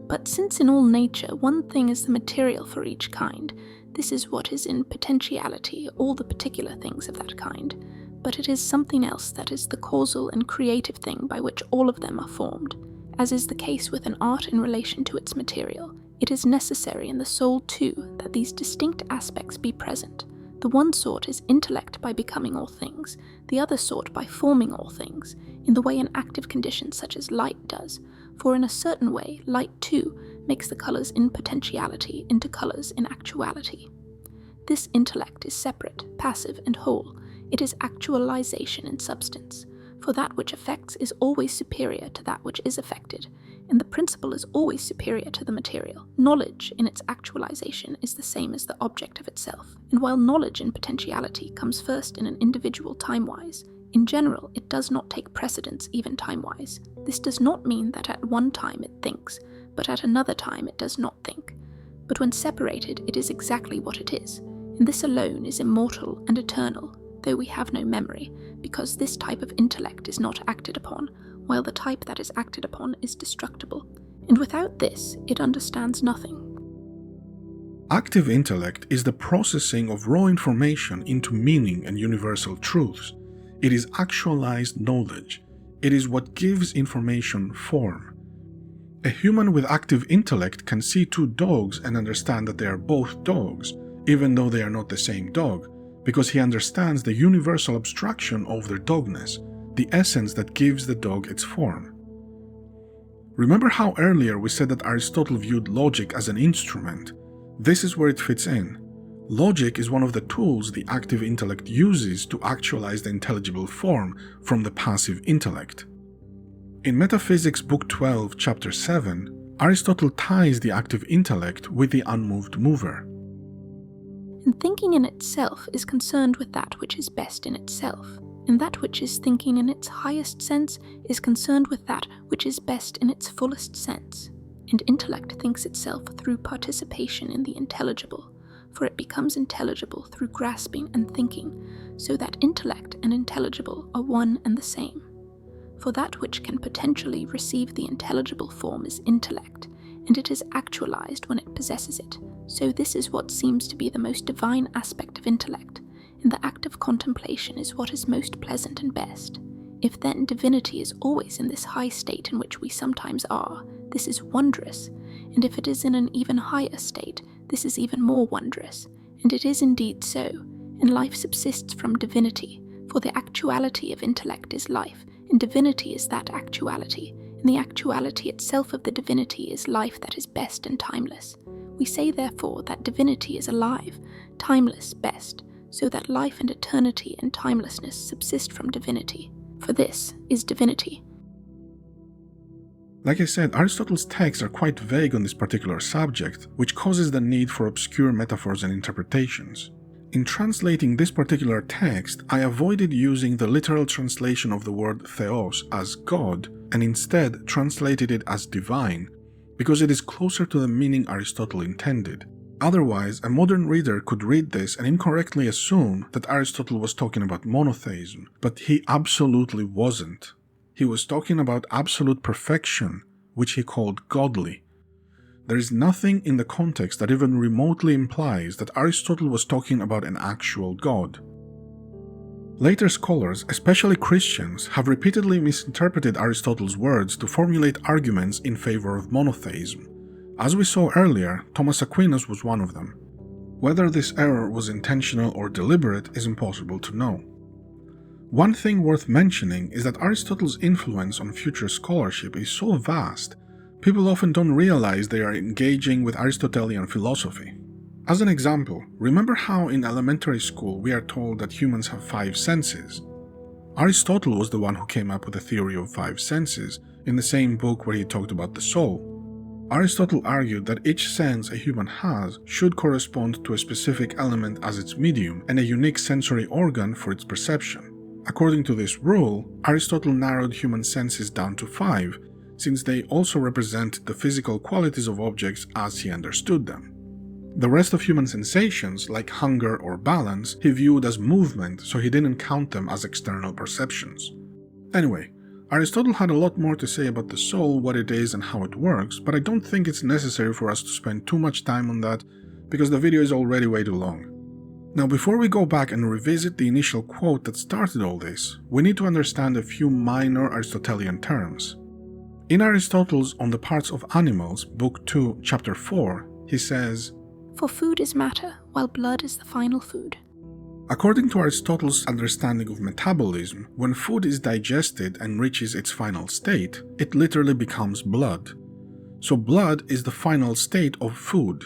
But since in all nature one thing is the material for each kind, this is what is in potentiality all the particular things of that kind, but it is something else that is the causal and creative thing by which all of them are formed. As is the case with an art in relation to its material, it is necessary in the soul too that these distinct aspects be present. The one sort is intellect by becoming all things, the other sort by forming all things, in the way an active condition such as light does, for in a certain way light too makes the colours in potentiality into colours in actuality. This intellect is separate, passive and whole. It is actualization in substance, for that which affects is always superior to that which is affected, and the principle is always superior to the material. Knowledge in its actualization is the same as the object of itself, and while knowledge in potentiality comes first in an individual time-wise, in general it does not take precedence even time-wise. This does not mean that at one time it thinks, but at another time it does not think. But when separated it is exactly what it is, and this alone is immortal and eternal, though we have no memory, because this type of intellect is not acted upon, while the type that is acted upon is destructible, and without this it understands nothing. Active intellect is the processing of raw information into meaning and universal truths. It is actualized knowledge. It is what gives information form. A human with active intellect can see two dogs and understand that they are both dogs, even though they are not the same dog, because he understands the universal abstraction of their dogness, the essence that gives the dog its form. Remember how earlier we said that Aristotle viewed logic as an instrument? This is where it fits in. Logic is one of the tools the active intellect uses to actualize the intelligible form from the passive intellect. In Metaphysics Book 12, Chapter 7, Aristotle ties the active intellect with the unmoved mover. And thinking in itself is concerned with that which is best in itself, and that which is thinking in its highest sense is concerned with that which is best in its fullest sense. And intellect thinks itself through participation in the intelligible, for it becomes intelligible through grasping and thinking, so that intellect and intelligible are one and the same. For that which can potentially receive the intelligible form is intellect, and it is actualized when it possesses it. So this is what seems to be the most divine aspect of intellect, and the act of contemplation is what is most pleasant and best. If then divinity is always in this high state in which we sometimes are, this is wondrous, and if it is in an even higher state, this is even more wondrous, and it is indeed so, and life subsists from divinity, for the actuality of intellect is life, and divinity is that actuality, and the actuality itself of the divinity is life that is best and timeless. We say therefore that divinity is alive, timeless, best, so that life and eternity and timelessness subsist from divinity, for this is divinity. Like I said, Aristotle's texts are quite vague on this particular subject, which causes the need for obscure metaphors and interpretations. In translating this particular text, I avoided using the literal translation of the word theos as God, and instead translated it as divine, because it is closer to the meaning Aristotle intended. Otherwise, a modern reader could read this and incorrectly assume that Aristotle was talking about monotheism, but he absolutely wasn't. He was talking about absolute perfection, which he called godly. There is nothing in the context that even remotely implies that Aristotle was talking about an actual god. Later scholars, especially Christians, have repeatedly misinterpreted Aristotle's words to formulate arguments in favor of monotheism. As we saw earlier, Thomas Aquinas was one of them. Whether this error was intentional or deliberate is impossible to know. One thing worth mentioning is that Aristotle's influence on future scholarship is so vast, people often don't realize they are engaging with Aristotelian philosophy. As an example, remember how in elementary school we are told that humans have 5 senses? Aristotle was the one who came up with the theory of 5 senses in the same book where he talked about the soul. Aristotle argued that each sense a human has should correspond to a specific element as its medium and a unique sensory organ for its perception. According to this rule, Aristotle narrowed human senses down to 5, since they also represent the physical qualities of objects as he understood them. The rest of human sensations, like hunger or balance, he viewed as movement, so he didn't count them as external perceptions. Anyway, Aristotle had a lot more to say about the soul, what it is and how it works, but I don't think it's necessary for us to spend too much time on that, because the video is already way too long. Now, before we go back and revisit the initial quote that started all this, we need to understand a few minor Aristotelian terms. In Aristotle's On the Parts of Animals, Book 2, Chapter 4, he says, "For food is matter, while blood is the final food." According to Aristotle's understanding of metabolism, when food is digested and reaches its final state, it literally becomes blood. So blood is the final state of food.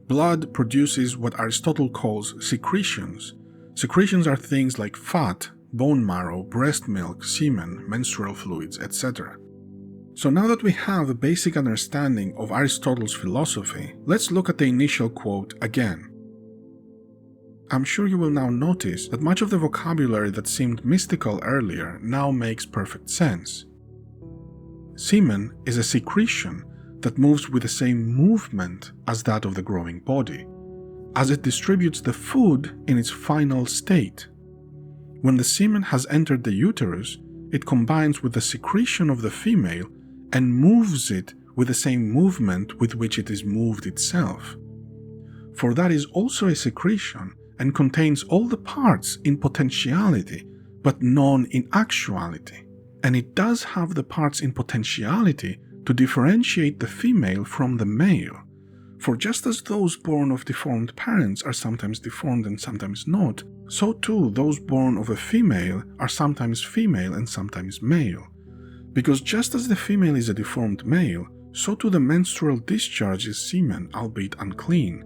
Blood produces what Aristotle calls secretions. Secretions are things like fat, bone marrow, breast milk, semen, menstrual fluids, etc. So now that we have a basic understanding of Aristotle's philosophy, let's look at the initial quote again. I'm sure you will now notice that much of the vocabulary that seemed mystical earlier now makes perfect sense. Semen is a secretion that moves with the same movement as that of the growing body, as it distributes the food in its final state. When the semen has entered the uterus, it combines with the secretion of the female and moves it with the same movement with which it is moved itself. For that is also a secretion and contains all the parts in potentiality, but none in actuality. And it does have the parts in potentiality to differentiate the female from the male. For just as those born of deformed parents are sometimes deformed and sometimes not, so too those born of a female are sometimes female and sometimes male. Because just as the female is a deformed male, so too the menstrual discharge is semen, albeit unclean.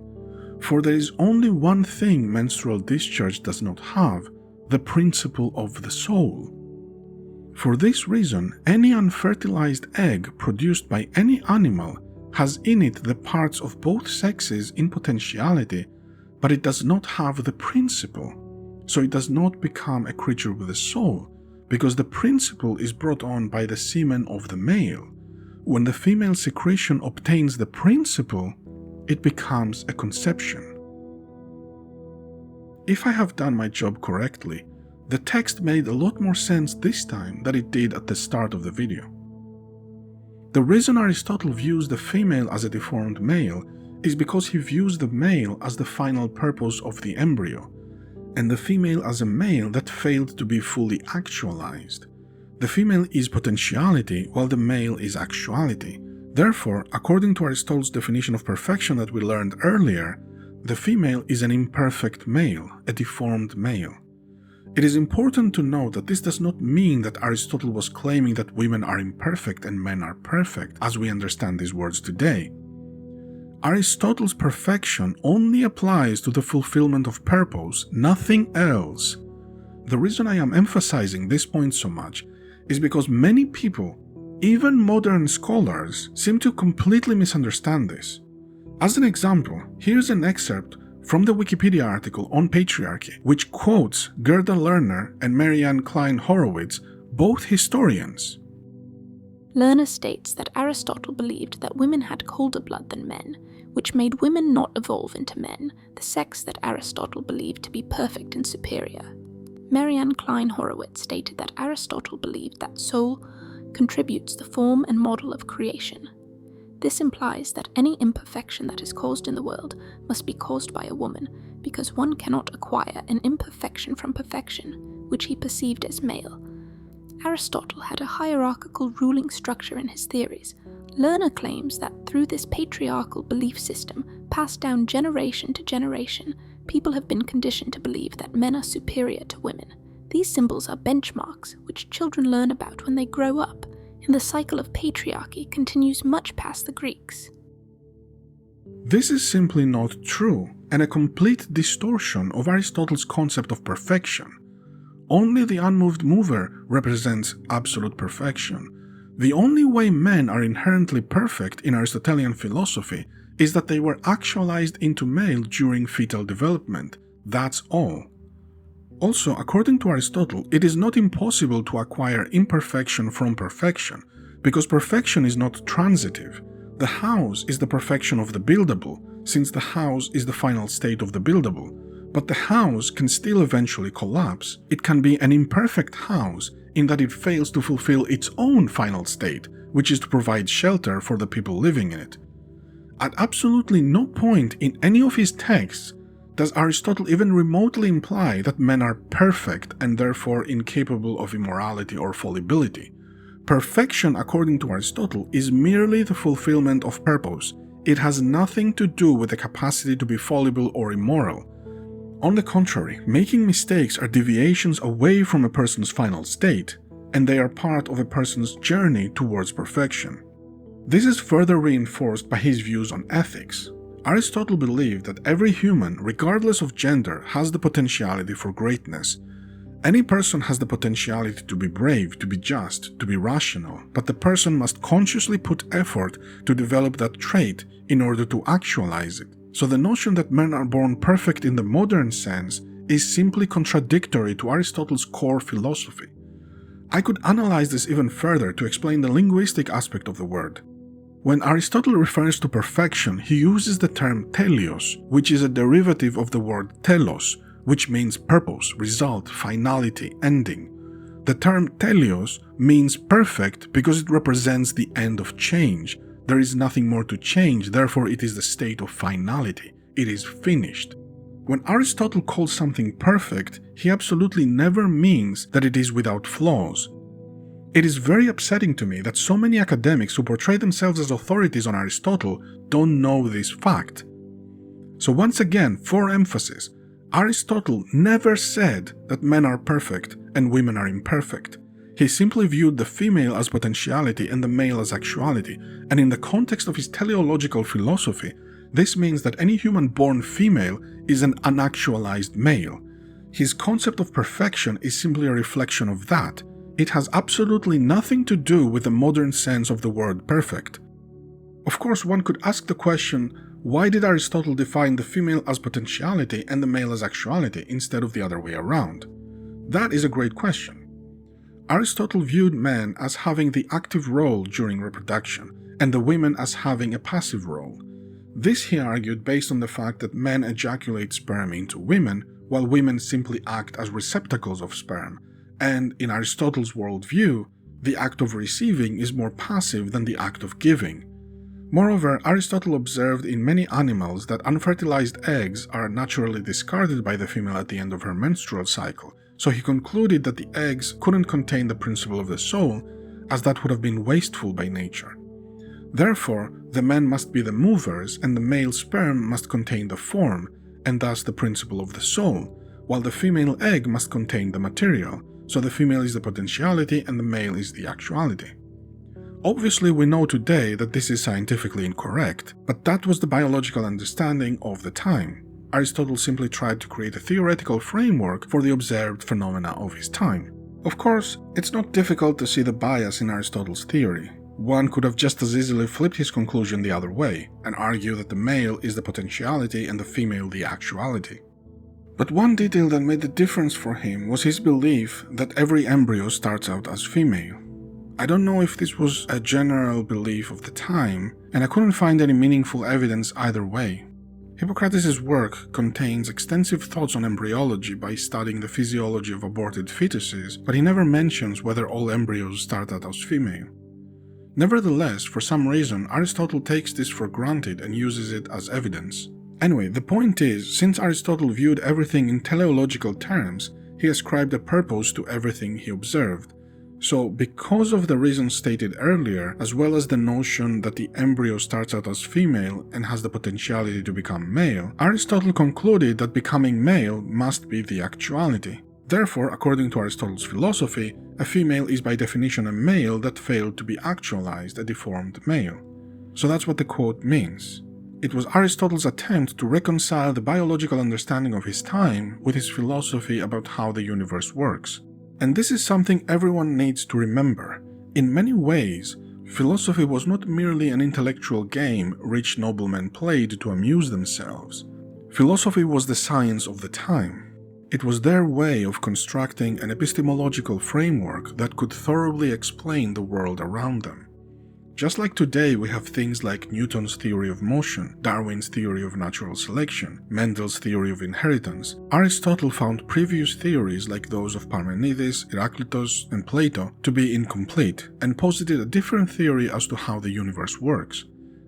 For there is only one thing menstrual discharge does not have, the principle of the soul. For this reason, any unfertilized egg produced by any animal has in it the parts of both sexes in potentiality, but it does not have the principle, so it does not become a creature with a soul, because the principle is brought on by the semen of the male. When the female secretion obtains the principle, it becomes a conception. If I have done my job correctly, the text made a lot more sense this time than it did at the start of the video. The reason Aristotle views the female as a deformed male is because he views the male as the final purpose of the embryo, and the female as a male that failed to be fully actualized. The female is potentiality, while the male is actuality. Therefore, according to Aristotle's definition of perfection that we learned earlier, the female is an imperfect male, a deformed male. It is important to note that this does not mean that Aristotle was claiming that women are imperfect and men are perfect, as we understand these words today. Aristotle's perfection only applies to the fulfillment of purpose, nothing else. The reason I am emphasizing this point so much is because many people, even modern scholars, seem to completely misunderstand this. As an example, here's an excerpt from the Wikipedia article on patriarchy, which quotes Gerda Lerner and Marianne Klein Horowitz, both historians. Lerner states that Aristotle believed that women had colder blood than men, which made women not evolve into men, the sex that Aristotle believed to be perfect and superior. Marianne Klein Horowitz stated that Aristotle believed that soul contributes the form and model of creation. This implies that any imperfection that is caused in the world must be caused by a woman, because one cannot acquire an imperfection from perfection, which he perceived as male. Aristotle had a hierarchical ruling structure in his theories. Lerner claims that through this patriarchal belief system, passed down generation to generation, people have been conditioned to believe that men are superior to women. These symbols are benchmarks, which children learn about when they grow up, and the cycle of patriarchy continues much past the Greeks. This is simply not true, and a complete distortion of Aristotle's concept of perfection. Only the unmoved mover represents absolute perfection. The only way men are inherently perfect in Aristotelian philosophy is that they were actualized into male during fetal development. That's all. Also, according to Aristotle, it is not impossible to acquire imperfection from perfection, because perfection is not transitive. The house is the perfection of the buildable, since the house is the final state of the buildable. But the house can still eventually collapse. It can be an imperfect house in that it fails to fulfill its own final state, which is to provide shelter for the people living in it. At absolutely no point in any of his texts does Aristotle even remotely imply that men are perfect and therefore incapable of immorality or fallibility. Perfection, according to Aristotle, is merely the fulfillment of purpose. It has nothing to do with the capacity to be fallible or immoral. On the contrary, making mistakes are deviations away from a person's final state, and they are part of a person's journey towards perfection. This is further reinforced by his views on ethics. Aristotle believed that every human, regardless of gender, has the potentiality for greatness. Any person has the potentiality to be brave, to be just, to be rational, but the person must consciously put effort to develop that trait in order to actualize it. So the notion that men are born perfect in the modern sense is simply contradictory to Aristotle's core philosophy. I could analyze this even further to explain the linguistic aspect of the word. When Aristotle refers to perfection, he uses the term teleos, which is a derivative of the word telos, which means purpose, result, finality, ending. The term teleos means perfect because it represents the end of change. There is nothing more to change, therefore it is the state of finality. It is finished. When Aristotle calls something perfect, he absolutely never means that it is without flaws. It is very upsetting to me that so many academics who portray themselves as authorities on Aristotle don't know this fact. So once again, for emphasis, Aristotle never said that men are perfect and women are imperfect. He simply viewed the female as potentiality and the male as actuality, and in the context of his teleological philosophy, this means that any human born female is an unactualized male. His concept of perfection is simply a reflection of that. It has absolutely nothing to do with the modern sense of the word perfect. Of course, one could ask the question, why did Aristotle define the female as potentiality and the male as actuality instead of the other way around? That is a great question. Aristotle viewed men as having the active role during reproduction, and the women as having a passive role. This, he argued, based on the fact that men ejaculate sperm into women, while women simply act as receptacles of sperm, and in Aristotle's worldview, The act of receiving is more passive than the act of giving. Moreover, Aristotle observed in many animals that unfertilized eggs are naturally discarded by the female at the end of her menstrual cycle, so he concluded that the eggs couldn't contain the principle of the soul, as that would have been wasteful by nature. Therefore, the men must be the movers and the male sperm must contain the form, and thus the principle of the soul, while the female egg must contain the material, so the female is the potentiality and the male is the actuality. Obviously, we know today that this is scientifically incorrect, but that was the biological understanding of the time. Aristotle simply tried to create a theoretical framework for the observed phenomena of his time. Of course, it's not difficult to see the bias in Aristotle's theory. One could have just as easily flipped his conclusion the other way, and argue that the male is the potentiality and the female the actuality. But one detail that made the difference for him was his belief that every embryo starts out as female. I don't know if this was a general belief of the time, and I couldn't find any meaningful evidence either way. Hippocrates' work contains extensive thoughts on embryology by studying the physiology of aborted fetuses, but he never mentions whether all embryos start out as female. Nevertheless, for some reason, Aristotle takes this for granted and uses it as evidence. Anyway, the point is, since Aristotle viewed everything in teleological terms, he ascribed a purpose to everything he observed. So, because of the reasons stated earlier, as well as the notion that the embryo starts out as female and has the potentiality to become male, Aristotle concluded that becoming male must be the actuality. Therefore, according to Aristotle's philosophy, a female is by definition a male that failed to be actualized, a deformed male. So that's what the quote means. It was Aristotle's attempt to reconcile the biological understanding of his time with his philosophy about how the universe works. And this is something everyone needs to remember. In many ways, philosophy was not merely an intellectual game rich noblemen played to amuse themselves. Philosophy was the science of the time. It was their way of constructing an epistemological framework that could thoroughly explain the world around them. Just like today we have things like Newton's theory of motion, Darwin's theory of natural selection, Mendel's theory of inheritance, Aristotle found previous theories like those of Parmenides, Heraclitus, and Plato to be incomplete, and posited a different theory as to how the universe works.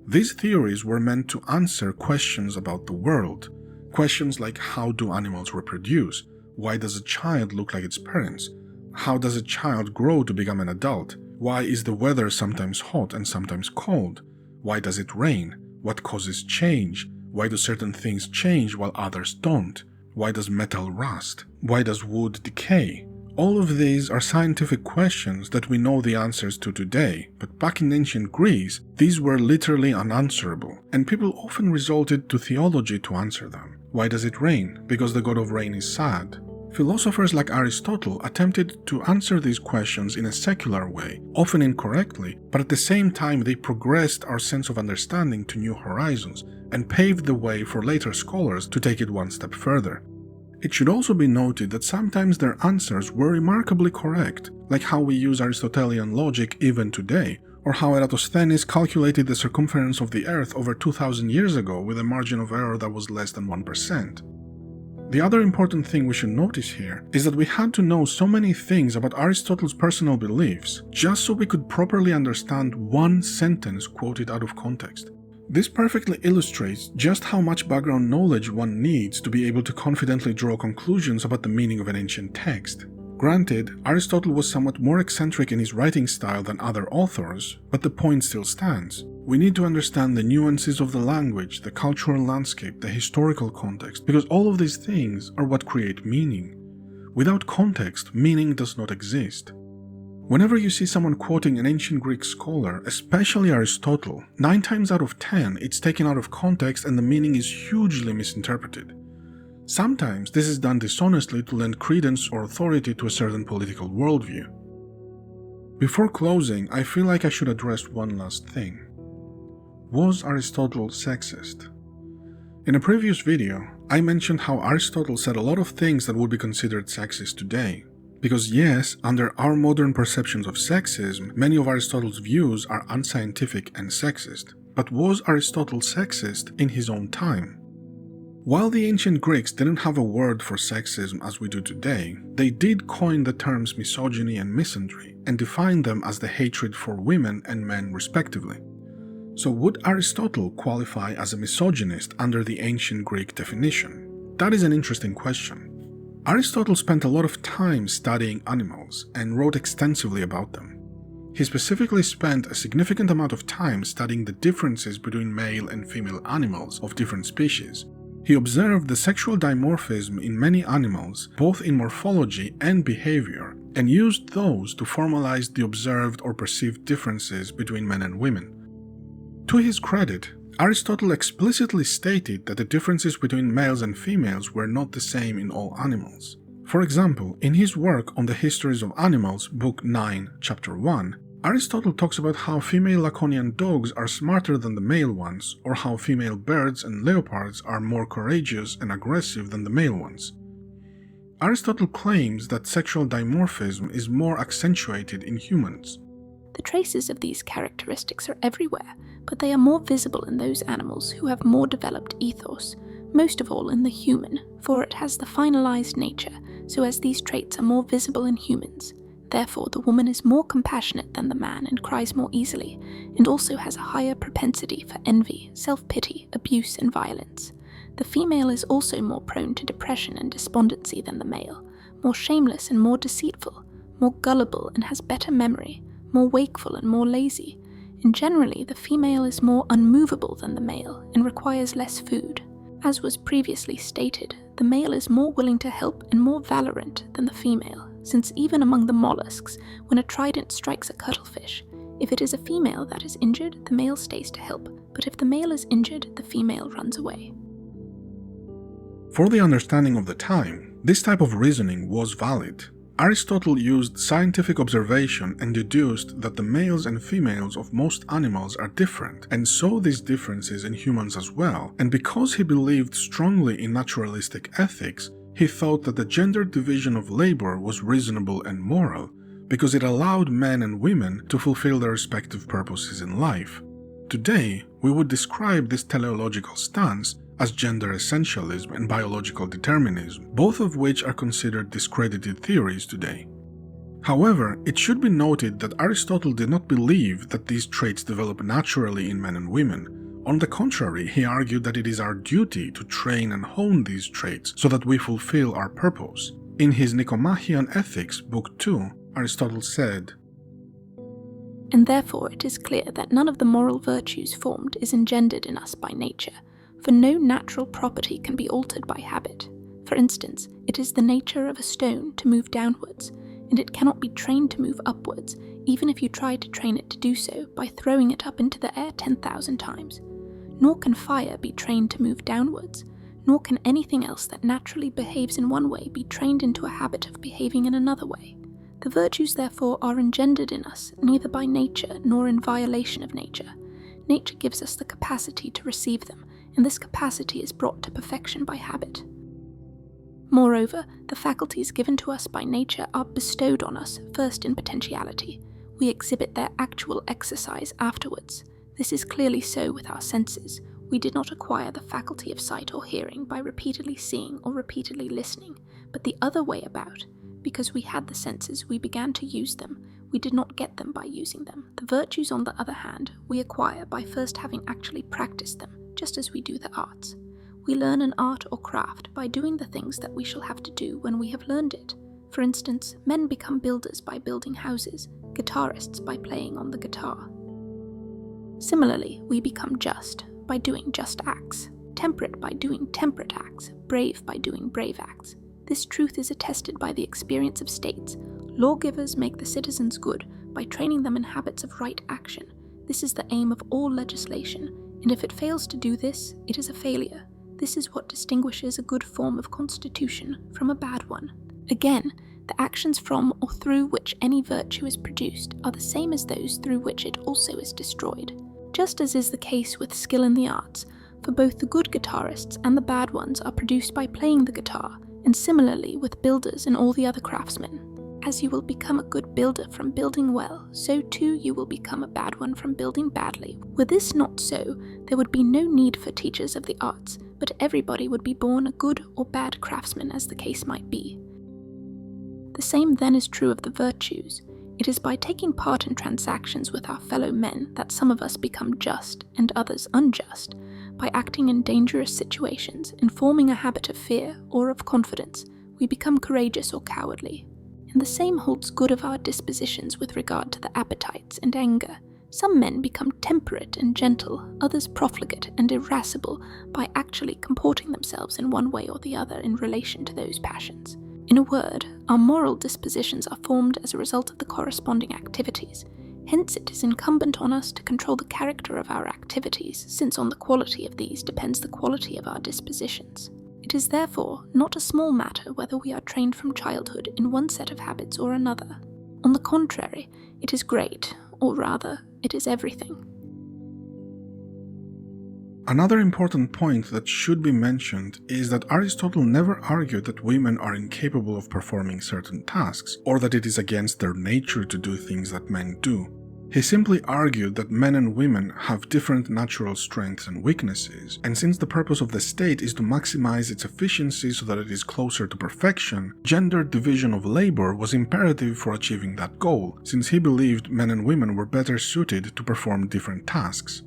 These theories were meant to answer questions about the world. Questions like how do animals reproduce? Why does a child look like its parents? How does a child grow to become an adult? Why is the weather sometimes hot and sometimes cold? Why does it rain? What causes change? Why do certain things change while others don't? Why does metal rust? Why does wood decay? All of these are scientific questions that we know the answers to today, but back in ancient Greece, these were literally unanswerable, and people often resorted to theology to answer them. Why does it rain? Because the god of rain is sad. Philosophers like Aristotle attempted to answer these questions in a secular way, often incorrectly, but at the same time they progressed our sense of understanding to new horizons and paved the way for later scholars to take it one step further. It should also be noted that sometimes their answers were remarkably correct, like how we use Aristotelian logic even today, or how Eratosthenes calculated the circumference of the Earth over 2000 years ago with a margin of error that was less than 1%. The other important thing we should notice here is that we had to know so many things about Aristotle's personal beliefs just so we could properly understand one sentence quoted out of context. This perfectly illustrates just how much background knowledge one needs to be able to confidently draw conclusions about the meaning of an ancient text. Granted, Aristotle was somewhat more eccentric in his writing style than other authors, but the point still stands. We need to understand the nuances of the language, the cultural landscape, the historical context, because all of these things are what create meaning. Without context, meaning does not exist. Whenever you see someone quoting an ancient Greek scholar, especially Aristotle, 9 times out of 10 it's taken out of context and the meaning is hugely misinterpreted. Sometimes this is done dishonestly to lend credence or authority to a certain political worldview. Before closing, I feel like I should address one last thing. Was Aristotle sexist? In a previous video, I mentioned how Aristotle said a lot of things that would be considered sexist today. Because yes, under our modern perceptions of sexism, many of Aristotle's views are unscientific and sexist. But was Aristotle sexist in his own time? While the ancient Greeks didn't have a word for sexism as we do today, they did coin the terms misogyny and misandry and define them as the hatred for women and men respectively. So would Aristotle qualify as a misogynist under the ancient Greek definition? That is an interesting question. Aristotle spent a lot of time studying animals and wrote extensively about them. He specifically spent a significant amount of time studying the differences between male and female animals of different species. He observed the sexual dimorphism in many animals, both in morphology and behavior, and used those to formalize the observed or perceived differences between men and women. To his credit, Aristotle explicitly stated that the differences between males and females were not the same in all animals. For example, in his work on the Histories of Animals, Book 9, Chapter 1, Aristotle talks about how female Laconian dogs are smarter than the male ones, or how female birds and leopards are more courageous and aggressive than the male ones. Aristotle claims that sexual dimorphism is more accentuated in humans. The traces of these characteristics are everywhere, but they are more visible in those animals who have more developed ethos, most of all in the human, for it has the finalized nature, so as these traits are more visible in humans. Therefore, the woman is more compassionate than the man and cries more easily, and also has a higher propensity for envy, self-pity, abuse, and violence. The female is also more prone to depression and despondency than the male, more shameless and more deceitful, more gullible and has better memory, more wakeful and more lazy. And generally, the female is more unmovable than the male and requires less food. As was previously stated, the male is more willing to help and more valorant than the female, since even among the mollusks, when a trident strikes a cuttlefish, if it is a female that is injured, the male stays to help, but if the male is injured, the female runs away. For the understanding of the time, this type of reasoning was valid. Aristotle used scientific observation and deduced that the males and females of most animals are different, and saw these differences in humans as well, and because he believed strongly in naturalistic ethics, he thought that the gender division of labor was reasonable and moral, because it allowed men and women to fulfill their respective purposes in life. Today, we would describe this teleological stance as gender essentialism and biological determinism, both of which are considered discredited theories today. However, it should be noted that Aristotle did not believe that these traits develop naturally in men and women. On the contrary, he argued that it is our duty to train and hone these traits so that we fulfill our purpose. In his Nicomachean Ethics, Book 2, Aristotle said, "And therefore it is clear that none of the moral virtues formed is engendered in us by nature, for no natural property can be altered by habit. For instance, it is the nature of a stone to move downwards, and it cannot be trained to move upwards, even if you try to train it to do so by throwing it up into the air 10,000 times. Nor can fire be trained to move downwards, nor can anything else that naturally behaves in one way be trained into a habit of behaving in another way. The virtues therefore are engendered in us neither by nature nor in violation of nature. Nature gives us the capacity to receive them, and this capacity is brought to perfection by habit. Moreover, the faculties given to us by nature are bestowed on us first in potentiality. We exhibit their actual exercise afterwards. This is clearly so with our senses. We did not acquire the faculty of sight or hearing by repeatedly seeing or repeatedly listening, but the other way about. Because we had the senses, we began to use them. We did not get them by using them. The virtues, on the other hand, we acquire by first having actually practiced them, just as we do the arts. We learn an art or craft by doing the things that we shall have to do when we have learned it. For instance, men become builders by building houses, guitarists by playing on the guitar. Similarly, we become just by doing just acts, temperate by doing temperate acts, brave by doing brave acts. This truth is attested by the experience of states. Lawgivers make the citizens good by training them in habits of right action. This is the aim of all legislation, and if it fails to do this, it is a failure. This is what distinguishes a good form of constitution from a bad one. Again, the actions from or through which any virtue is produced are the same as those through which it also is destroyed. Just as is the case with skill in the arts, for both the good guitarists and the bad ones are produced by playing the guitar, and similarly with builders and all the other craftsmen. As you will become a good builder from building well, so too you will become a bad one from building badly. Were this not so, there would be no need for teachers of the arts, but everybody would be born a good or bad craftsman as the case might be. The same then is true of the virtues. It is by taking part in transactions with our fellow men that some of us become just and others unjust, by acting in dangerous situations, in forming a habit of fear or of confidence, we become courageous or cowardly. And the same holds good of our dispositions with regard to the appetites and anger. Some men become temperate and gentle, others profligate and irascible by actually comporting themselves in one way or the other in relation to those passions. In a word, our moral dispositions are formed as a result of the corresponding activities. Hence it is incumbent on us to control the character of our activities, since on the quality of these depends the quality of our dispositions. It is therefore not a small matter whether we are trained from childhood in one set of habits or another. On the contrary, it is great, or rather, it is everything. Another important point that should be mentioned is that Aristotle never argued that women are incapable of performing certain tasks, or that it is against their nature to do things that men do. He simply argued that men and women have different natural strengths and weaknesses, and since the purpose of the state is to maximize its efficiency so that it is closer to perfection, gender division of labor was imperative for achieving that goal, since he believed men and women were better suited to perform different tasks.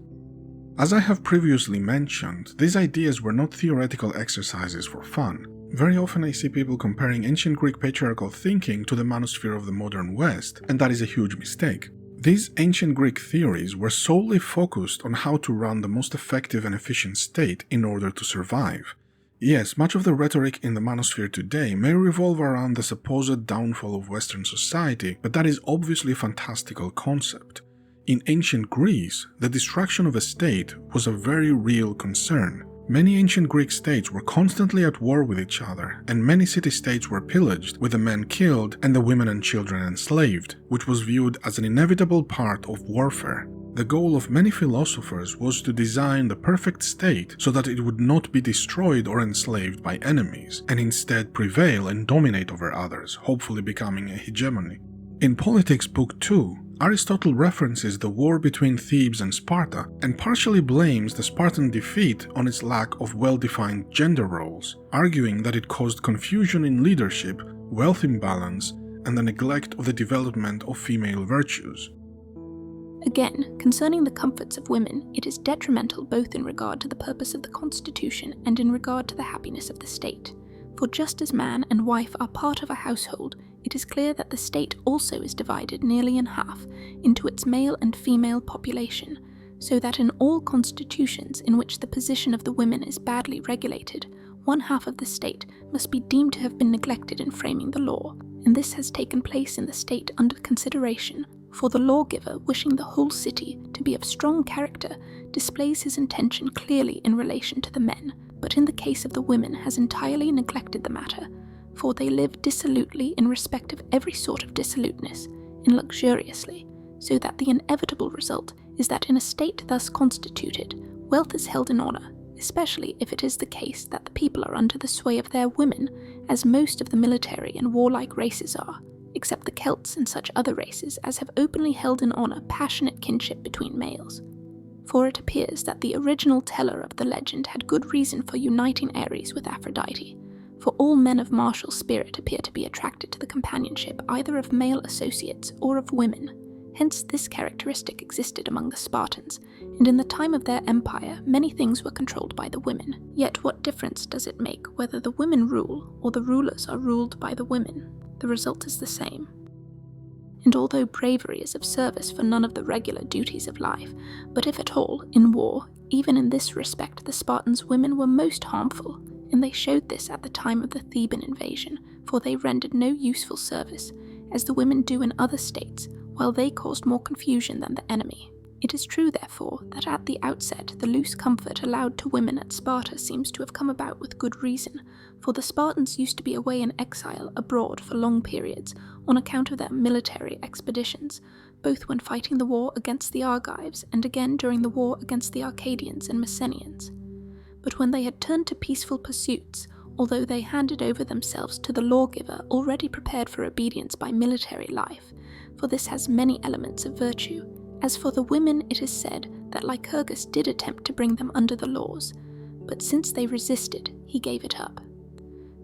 As I have previously mentioned, these ideas were not theoretical exercises for fun. Very often I see people comparing ancient Greek patriarchal thinking to the manosphere of the modern West, and that is a huge mistake. These ancient Greek theories were solely focused on how to run the most effective and efficient state in order to survive. Yes, much of the rhetoric in the manosphere today may revolve around the supposed downfall of Western society, but that is obviously a fantastical concept. In ancient Greece, the destruction of a state was a very real concern. Many ancient Greek states were constantly at war with each other, and many city-states were pillaged, with the men killed and the women and children enslaved, which was viewed as an inevitable part of warfare. The goal of many philosophers was to design the perfect state so that it would not be destroyed or enslaved by enemies, and instead prevail and dominate over others, hopefully becoming a hegemony. In Politics Book 2, Aristotle references the war between Thebes and Sparta and partially blames the Spartan defeat on its lack of well-defined gender roles, arguing that it caused confusion in leadership, wealth imbalance, and the neglect of the development of female virtues. Again, concerning the comforts of women, it is detrimental both in regard to the purpose of the constitution and in regard to the happiness of the state. For just as man and wife are part of a household, it is clear that the state also is divided nearly in half into its male and female population, so that in all constitutions in which the position of the women is badly regulated, one half of the state must be deemed to have been neglected in framing the law, and this has taken place in the state under consideration, for the lawgiver, wishing the whole city to be of strong character, displays his intention clearly in relation to the men, but in the case of the women has entirely neglected the matter, for they live dissolutely in respect of every sort of dissoluteness, and luxuriously, so that the inevitable result is that in a state thus constituted, wealth is held in honour, especially if it is the case that the people are under the sway of their women, as most of the military and warlike races are, except the Celts and such other races as have openly held in honour passionate kinship between males. For it appears that the original teller of the legend had good reason for uniting Ares with Aphrodite, for all men of martial spirit appear to be attracted to the companionship either of male associates or of women. Hence this characteristic existed among the Spartans, and in the time of their empire many things were controlled by the women. Yet what difference does it make whether the women rule or the rulers are ruled by the women? The result is the same. And although bravery is of service for none of the regular duties of life, but if at all, in war, even in this respect the Spartans' women were most harmful, and they showed this at the time of the Theban invasion, for they rendered no useful service, as the women do in other states, while they caused more confusion than the enemy. It is true, therefore, that at the outset the loose comfort allowed to women at Sparta seems to have come about with good reason, for the Spartans used to be away in exile abroad for long periods on account of their military expeditions, both when fighting the war against the Argives and again during the war against the Arcadians and Messenians. But when they had turned to peaceful pursuits, although they handed over themselves to the lawgiver already prepared for obedience by military life, for this has many elements of virtue. As for the women, it is said that Lycurgus did attempt to bring them under the laws, but since they resisted, he gave it up.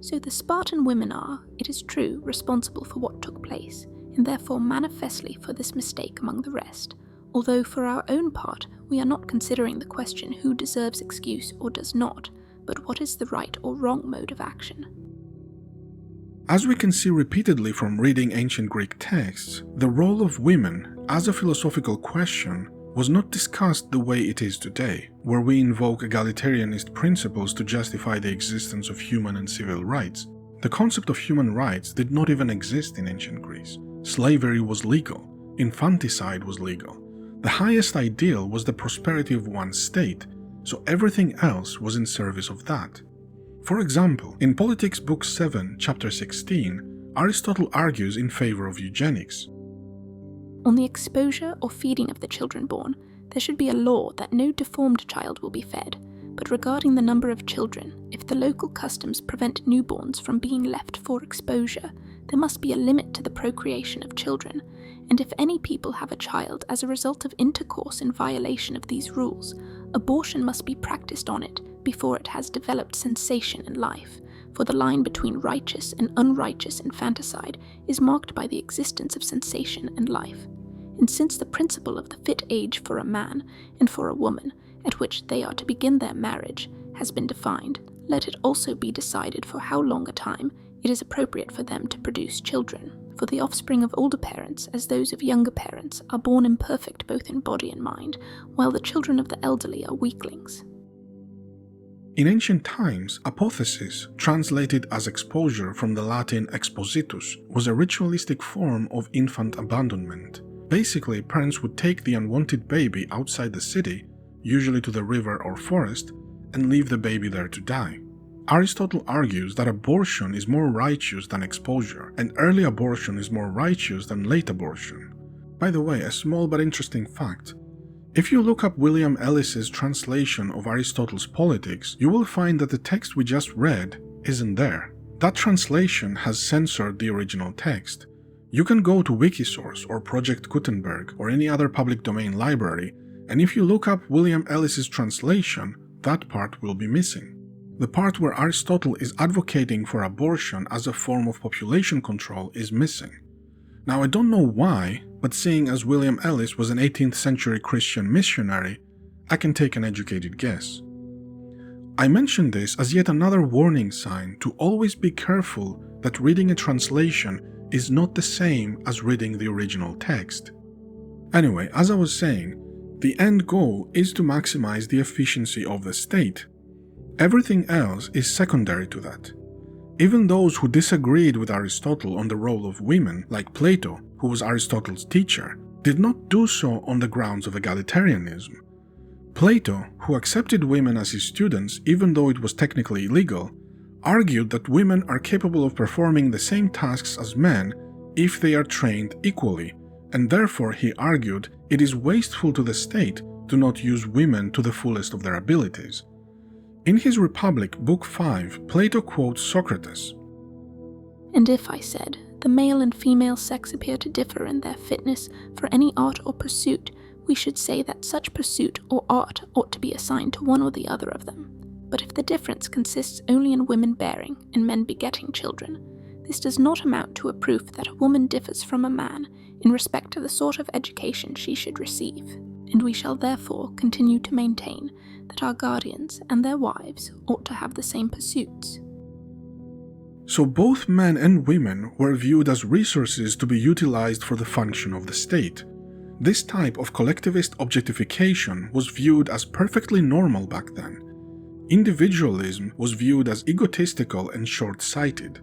So the Spartan women are, it is true, responsible for what took place, and therefore manifestly for this mistake among the rest, although for our own part we are not considering the question who deserves excuse or does not, but what is the right or wrong mode of action. As we can see repeatedly from reading ancient Greek texts, the role of women as a philosophical question was not discussed the way it is today, where we invoke egalitarianist principles to justify the existence of human and civil rights. The concept of human rights did not even exist in ancient Greece. Slavery was legal, infanticide was legal. The highest ideal was the prosperity of one's state, so everything else was in service of that. For example, in Politics Book 7, Chapter 16, Aristotle argues in favor of eugenics. On the exposure or feeding of the children born, there should be a law that no deformed child will be fed, but regarding the number of children, if the local customs prevent newborns from being left for exposure, there must be a limit to the procreation of children, and if any people have a child as a result of intercourse in violation of these rules, abortion must be practiced on it before it has developed sensation and life, for the line between righteous and unrighteous infanticide is marked by the existence of sensation and life. And since the principle of the fit age for a man and for a woman, at which they are to begin their marriage, has been defined, let it also be decided for how long a time it is appropriate for them to produce children. For the offspring of older parents, as those of younger parents, are born imperfect both in body and mind, while the children of the elderly are weaklings. In ancient times, apothesis, translated as exposure from the Latin expositus, was a ritualistic form of infant abandonment. Basically, parents would take the unwanted baby outside the city, usually to the river or forest, and leave the baby there to die. Aristotle argues that abortion is more righteous than exposure, and early abortion is more righteous than late abortion. By the way, a small but interesting fact. If you look up William Ellis's translation of Aristotle's Politics, you will find that the text we just read isn't there. That translation has censored the original text. You can go to Wikisource or Project Gutenberg or any other public domain library, and if you look up William Ellis's translation, that part will be missing. The part where Aristotle is advocating for abortion as a form of population control is missing. Now, I don't know why, but seeing as William Ellis was an 18th century Christian missionary, I can take an educated guess. I mention this as yet another warning sign to always be careful that reading a translation is not the same as reading the original text. Anyway, as I was saying, the end goal is to maximize the efficiency of the state. Everything else is secondary to that. Even those who disagreed with Aristotle on the role of women, like Plato, who was Aristotle's teacher, did not do so on the grounds of egalitarianism. Plato, who accepted women as his students even though it was technically illegal, argued that women are capable of performing the same tasks as men if they are trained equally, and therefore he argued it is wasteful to the state to not use women to the fullest of their abilities. In his Republic, Book 5, Plato quotes Socrates. And if, I said, the male and female sex appear to differ in their fitness for any art or pursuit, we should say that such pursuit or art ought to be assigned to one or the other of them. But if the difference consists only in women bearing and men begetting children, this does not amount to a proof that a woman differs from a man in respect to the sort of education she should receive, and we shall therefore continue to maintain that our guardians and their wives ought to have the same pursuits. So both men and women were viewed as resources to be utilized for the function of the state. This type of collectivist objectification was viewed as perfectly normal back then. Individualism was viewed as egotistical and short-sighted.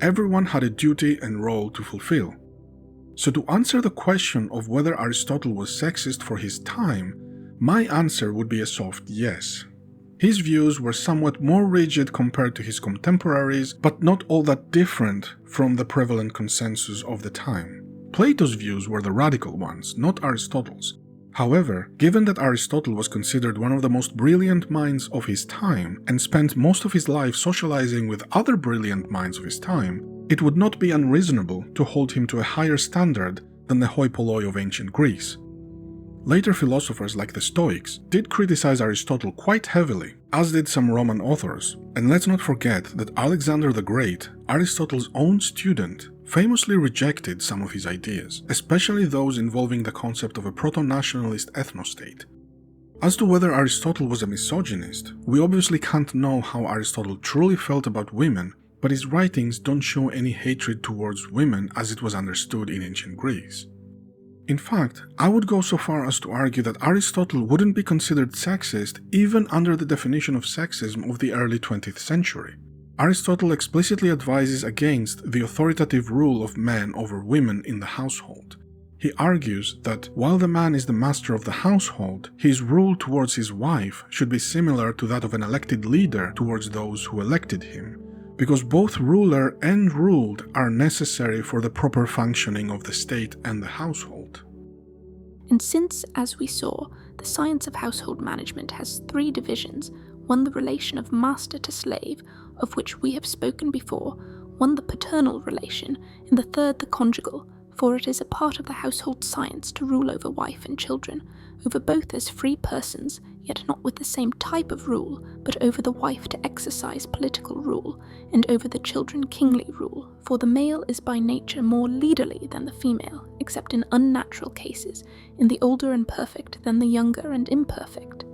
Everyone had a duty and role to fulfill. So to answer the question of whether Aristotle was sexist for his time, my answer would be a soft yes. His views were somewhat more rigid compared to his contemporaries, but not all that different from the prevalent consensus of the time. Plato's views were the radical ones, not Aristotle's. However, given that Aristotle was considered one of the most brilliant minds of his time and spent most of his life socializing with other brilliant minds of his time, it would not be unreasonable to hold him to a higher standard than the hoi polloi of ancient Greece. Later philosophers like the Stoics did criticize Aristotle quite heavily, as did some Roman authors. And let's not forget that Alexander the Great, Aristotle's own student, famously rejected some of his ideas, especially those involving the concept of a proto-nationalist ethnostate. As to whether Aristotle was a misogynist, we obviously can't know how Aristotle truly felt about women, but his writings don't show any hatred towards women as it was understood in ancient Greece. In fact, I would go so far as to argue that Aristotle wouldn't be considered sexist even under the definition of sexism of the early 20th century. Aristotle explicitly advises against the authoritative rule of men over women in the household. He argues that while the man is the master of the household, his rule towards his wife should be similar to that of an elected leader towards those who elected him, because both ruler and ruled are necessary for the proper functioning of the state and the household. And since, as we saw, the science of household management has 3 divisions, one the relation of master to slave, of which we have spoken before, one the paternal relation, and the third the conjugal, for it is a part of the household science to rule over wife and children, over both as free persons, yet not with the same type of rule, but over the wife to exercise political rule, and over the children kingly rule, for the male is by nature more leaderly than the female, except in unnatural cases, in the older and perfect than the younger and imperfect.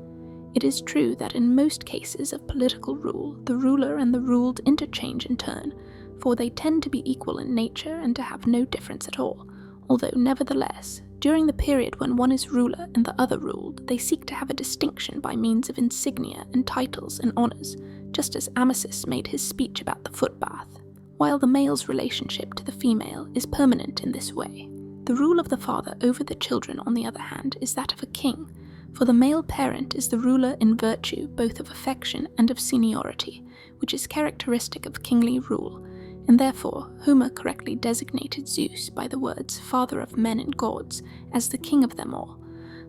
It is true that in most cases of political rule, the ruler and the ruled interchange in turn, for they tend to be equal in nature and to have no difference at all, although nevertheless, during the period when one is ruler and the other ruled, they seek to have a distinction by means of insignia and titles and honours, just as Amasis made his speech about the footbath, while the male's relationship to the female is permanent in this way. The rule of the father over the children, on the other hand, is that of a king, for the male parent is the ruler in virtue both of affection and of seniority, which is characteristic of kingly rule, and therefore Homer correctly designated Zeus by the words father of men and gods as the king of them all.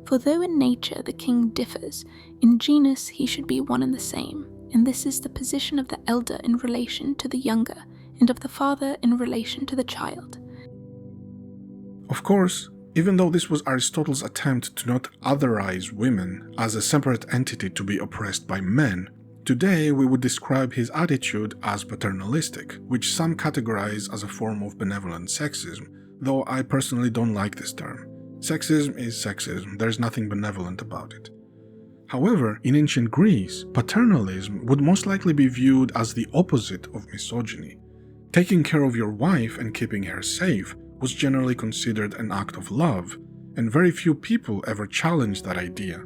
For though in nature the king differs, in genus he should be one and the same, and this is the position of the elder in relation to the younger, and of the father in relation to the child. Of course, even though this was Aristotle's attempt to not otherize women as a separate entity to be oppressed by men, today we would describe his attitude as paternalistic, which some categorize as a form of benevolent sexism, though I personally don't like this term. Sexism is sexism, there's nothing benevolent about it. However, in ancient Greece, paternalism would most likely be viewed as the opposite of misogyny. Taking care of your wife and keeping her safe was generally considered an act of love, and very few people ever challenged that idea.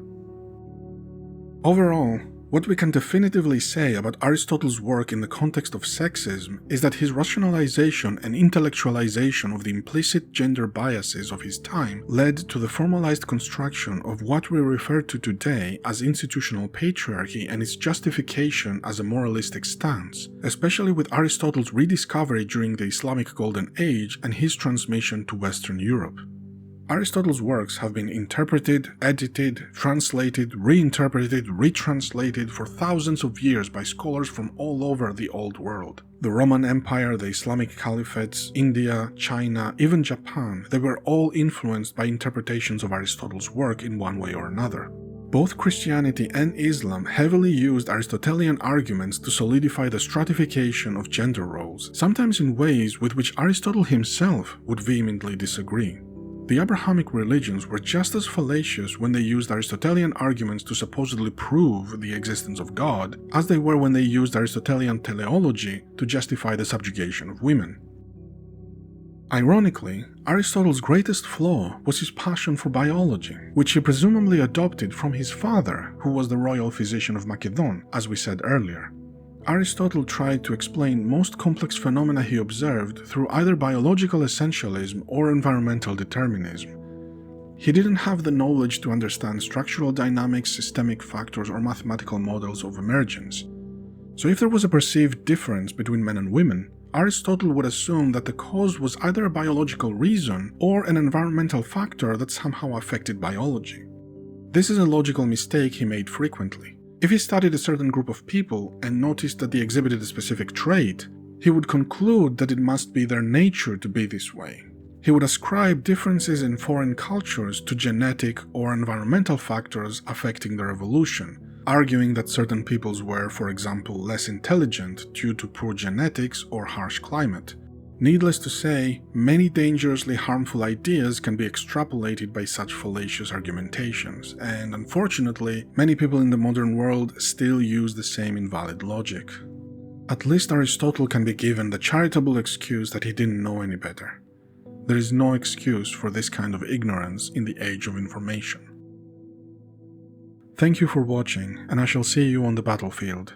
Overall, what we can definitively say about Aristotle's work in the context of sexism is that his rationalization and intellectualization of the implicit gender biases of his time led to the formalized construction of what we refer to today as institutional patriarchy and its justification as a moralistic stance, especially with Aristotle's rediscovery during the Islamic Golden Age and his transmission to Western Europe. Aristotle's works have been interpreted, edited, translated, reinterpreted, retranslated for thousands of years by scholars from all over the old world. The Roman Empire, the Islamic Caliphates, India, China, even Japan, they were all influenced by interpretations of Aristotle's work in one way or another. Both Christianity and Islam heavily used Aristotelian arguments to solidify the stratification of gender roles, sometimes in ways with which Aristotle himself would vehemently disagree. The Abrahamic religions were just as fallacious when they used Aristotelian arguments to supposedly prove the existence of God, as they were when they used Aristotelian teleology to justify the subjugation of women. Ironically, Aristotle's greatest flaw was his passion for biology, which he presumably adopted from his father, who was the royal physician of Macedon, as we said earlier. Aristotle tried to explain most complex phenomena he observed through either biological essentialism or environmental determinism. He didn't have the knowledge to understand structural dynamics, systemic factors, or mathematical models of emergence. So if there was a perceived difference between men and women, Aristotle would assume that the cause was either a biological reason or an environmental factor that somehow affected biology. This is a logical mistake he made frequently. If he studied a certain group of people and noticed that they exhibited a specific trait, he would conclude that it must be their nature to be this way. He would ascribe differences in foreign cultures to genetic or environmental factors affecting their evolution, arguing that certain peoples were, for example, less intelligent due to poor genetics or harsh climate. Needless to say, many dangerously harmful ideas can be extrapolated by such fallacious argumentations, and unfortunately, many people in the modern world still use the same invalid logic. At least Aristotle can be given the charitable excuse that he didn't know any better. There is no excuse for this kind of ignorance in the age of information. Thank you for watching, and I shall see you on the battlefield.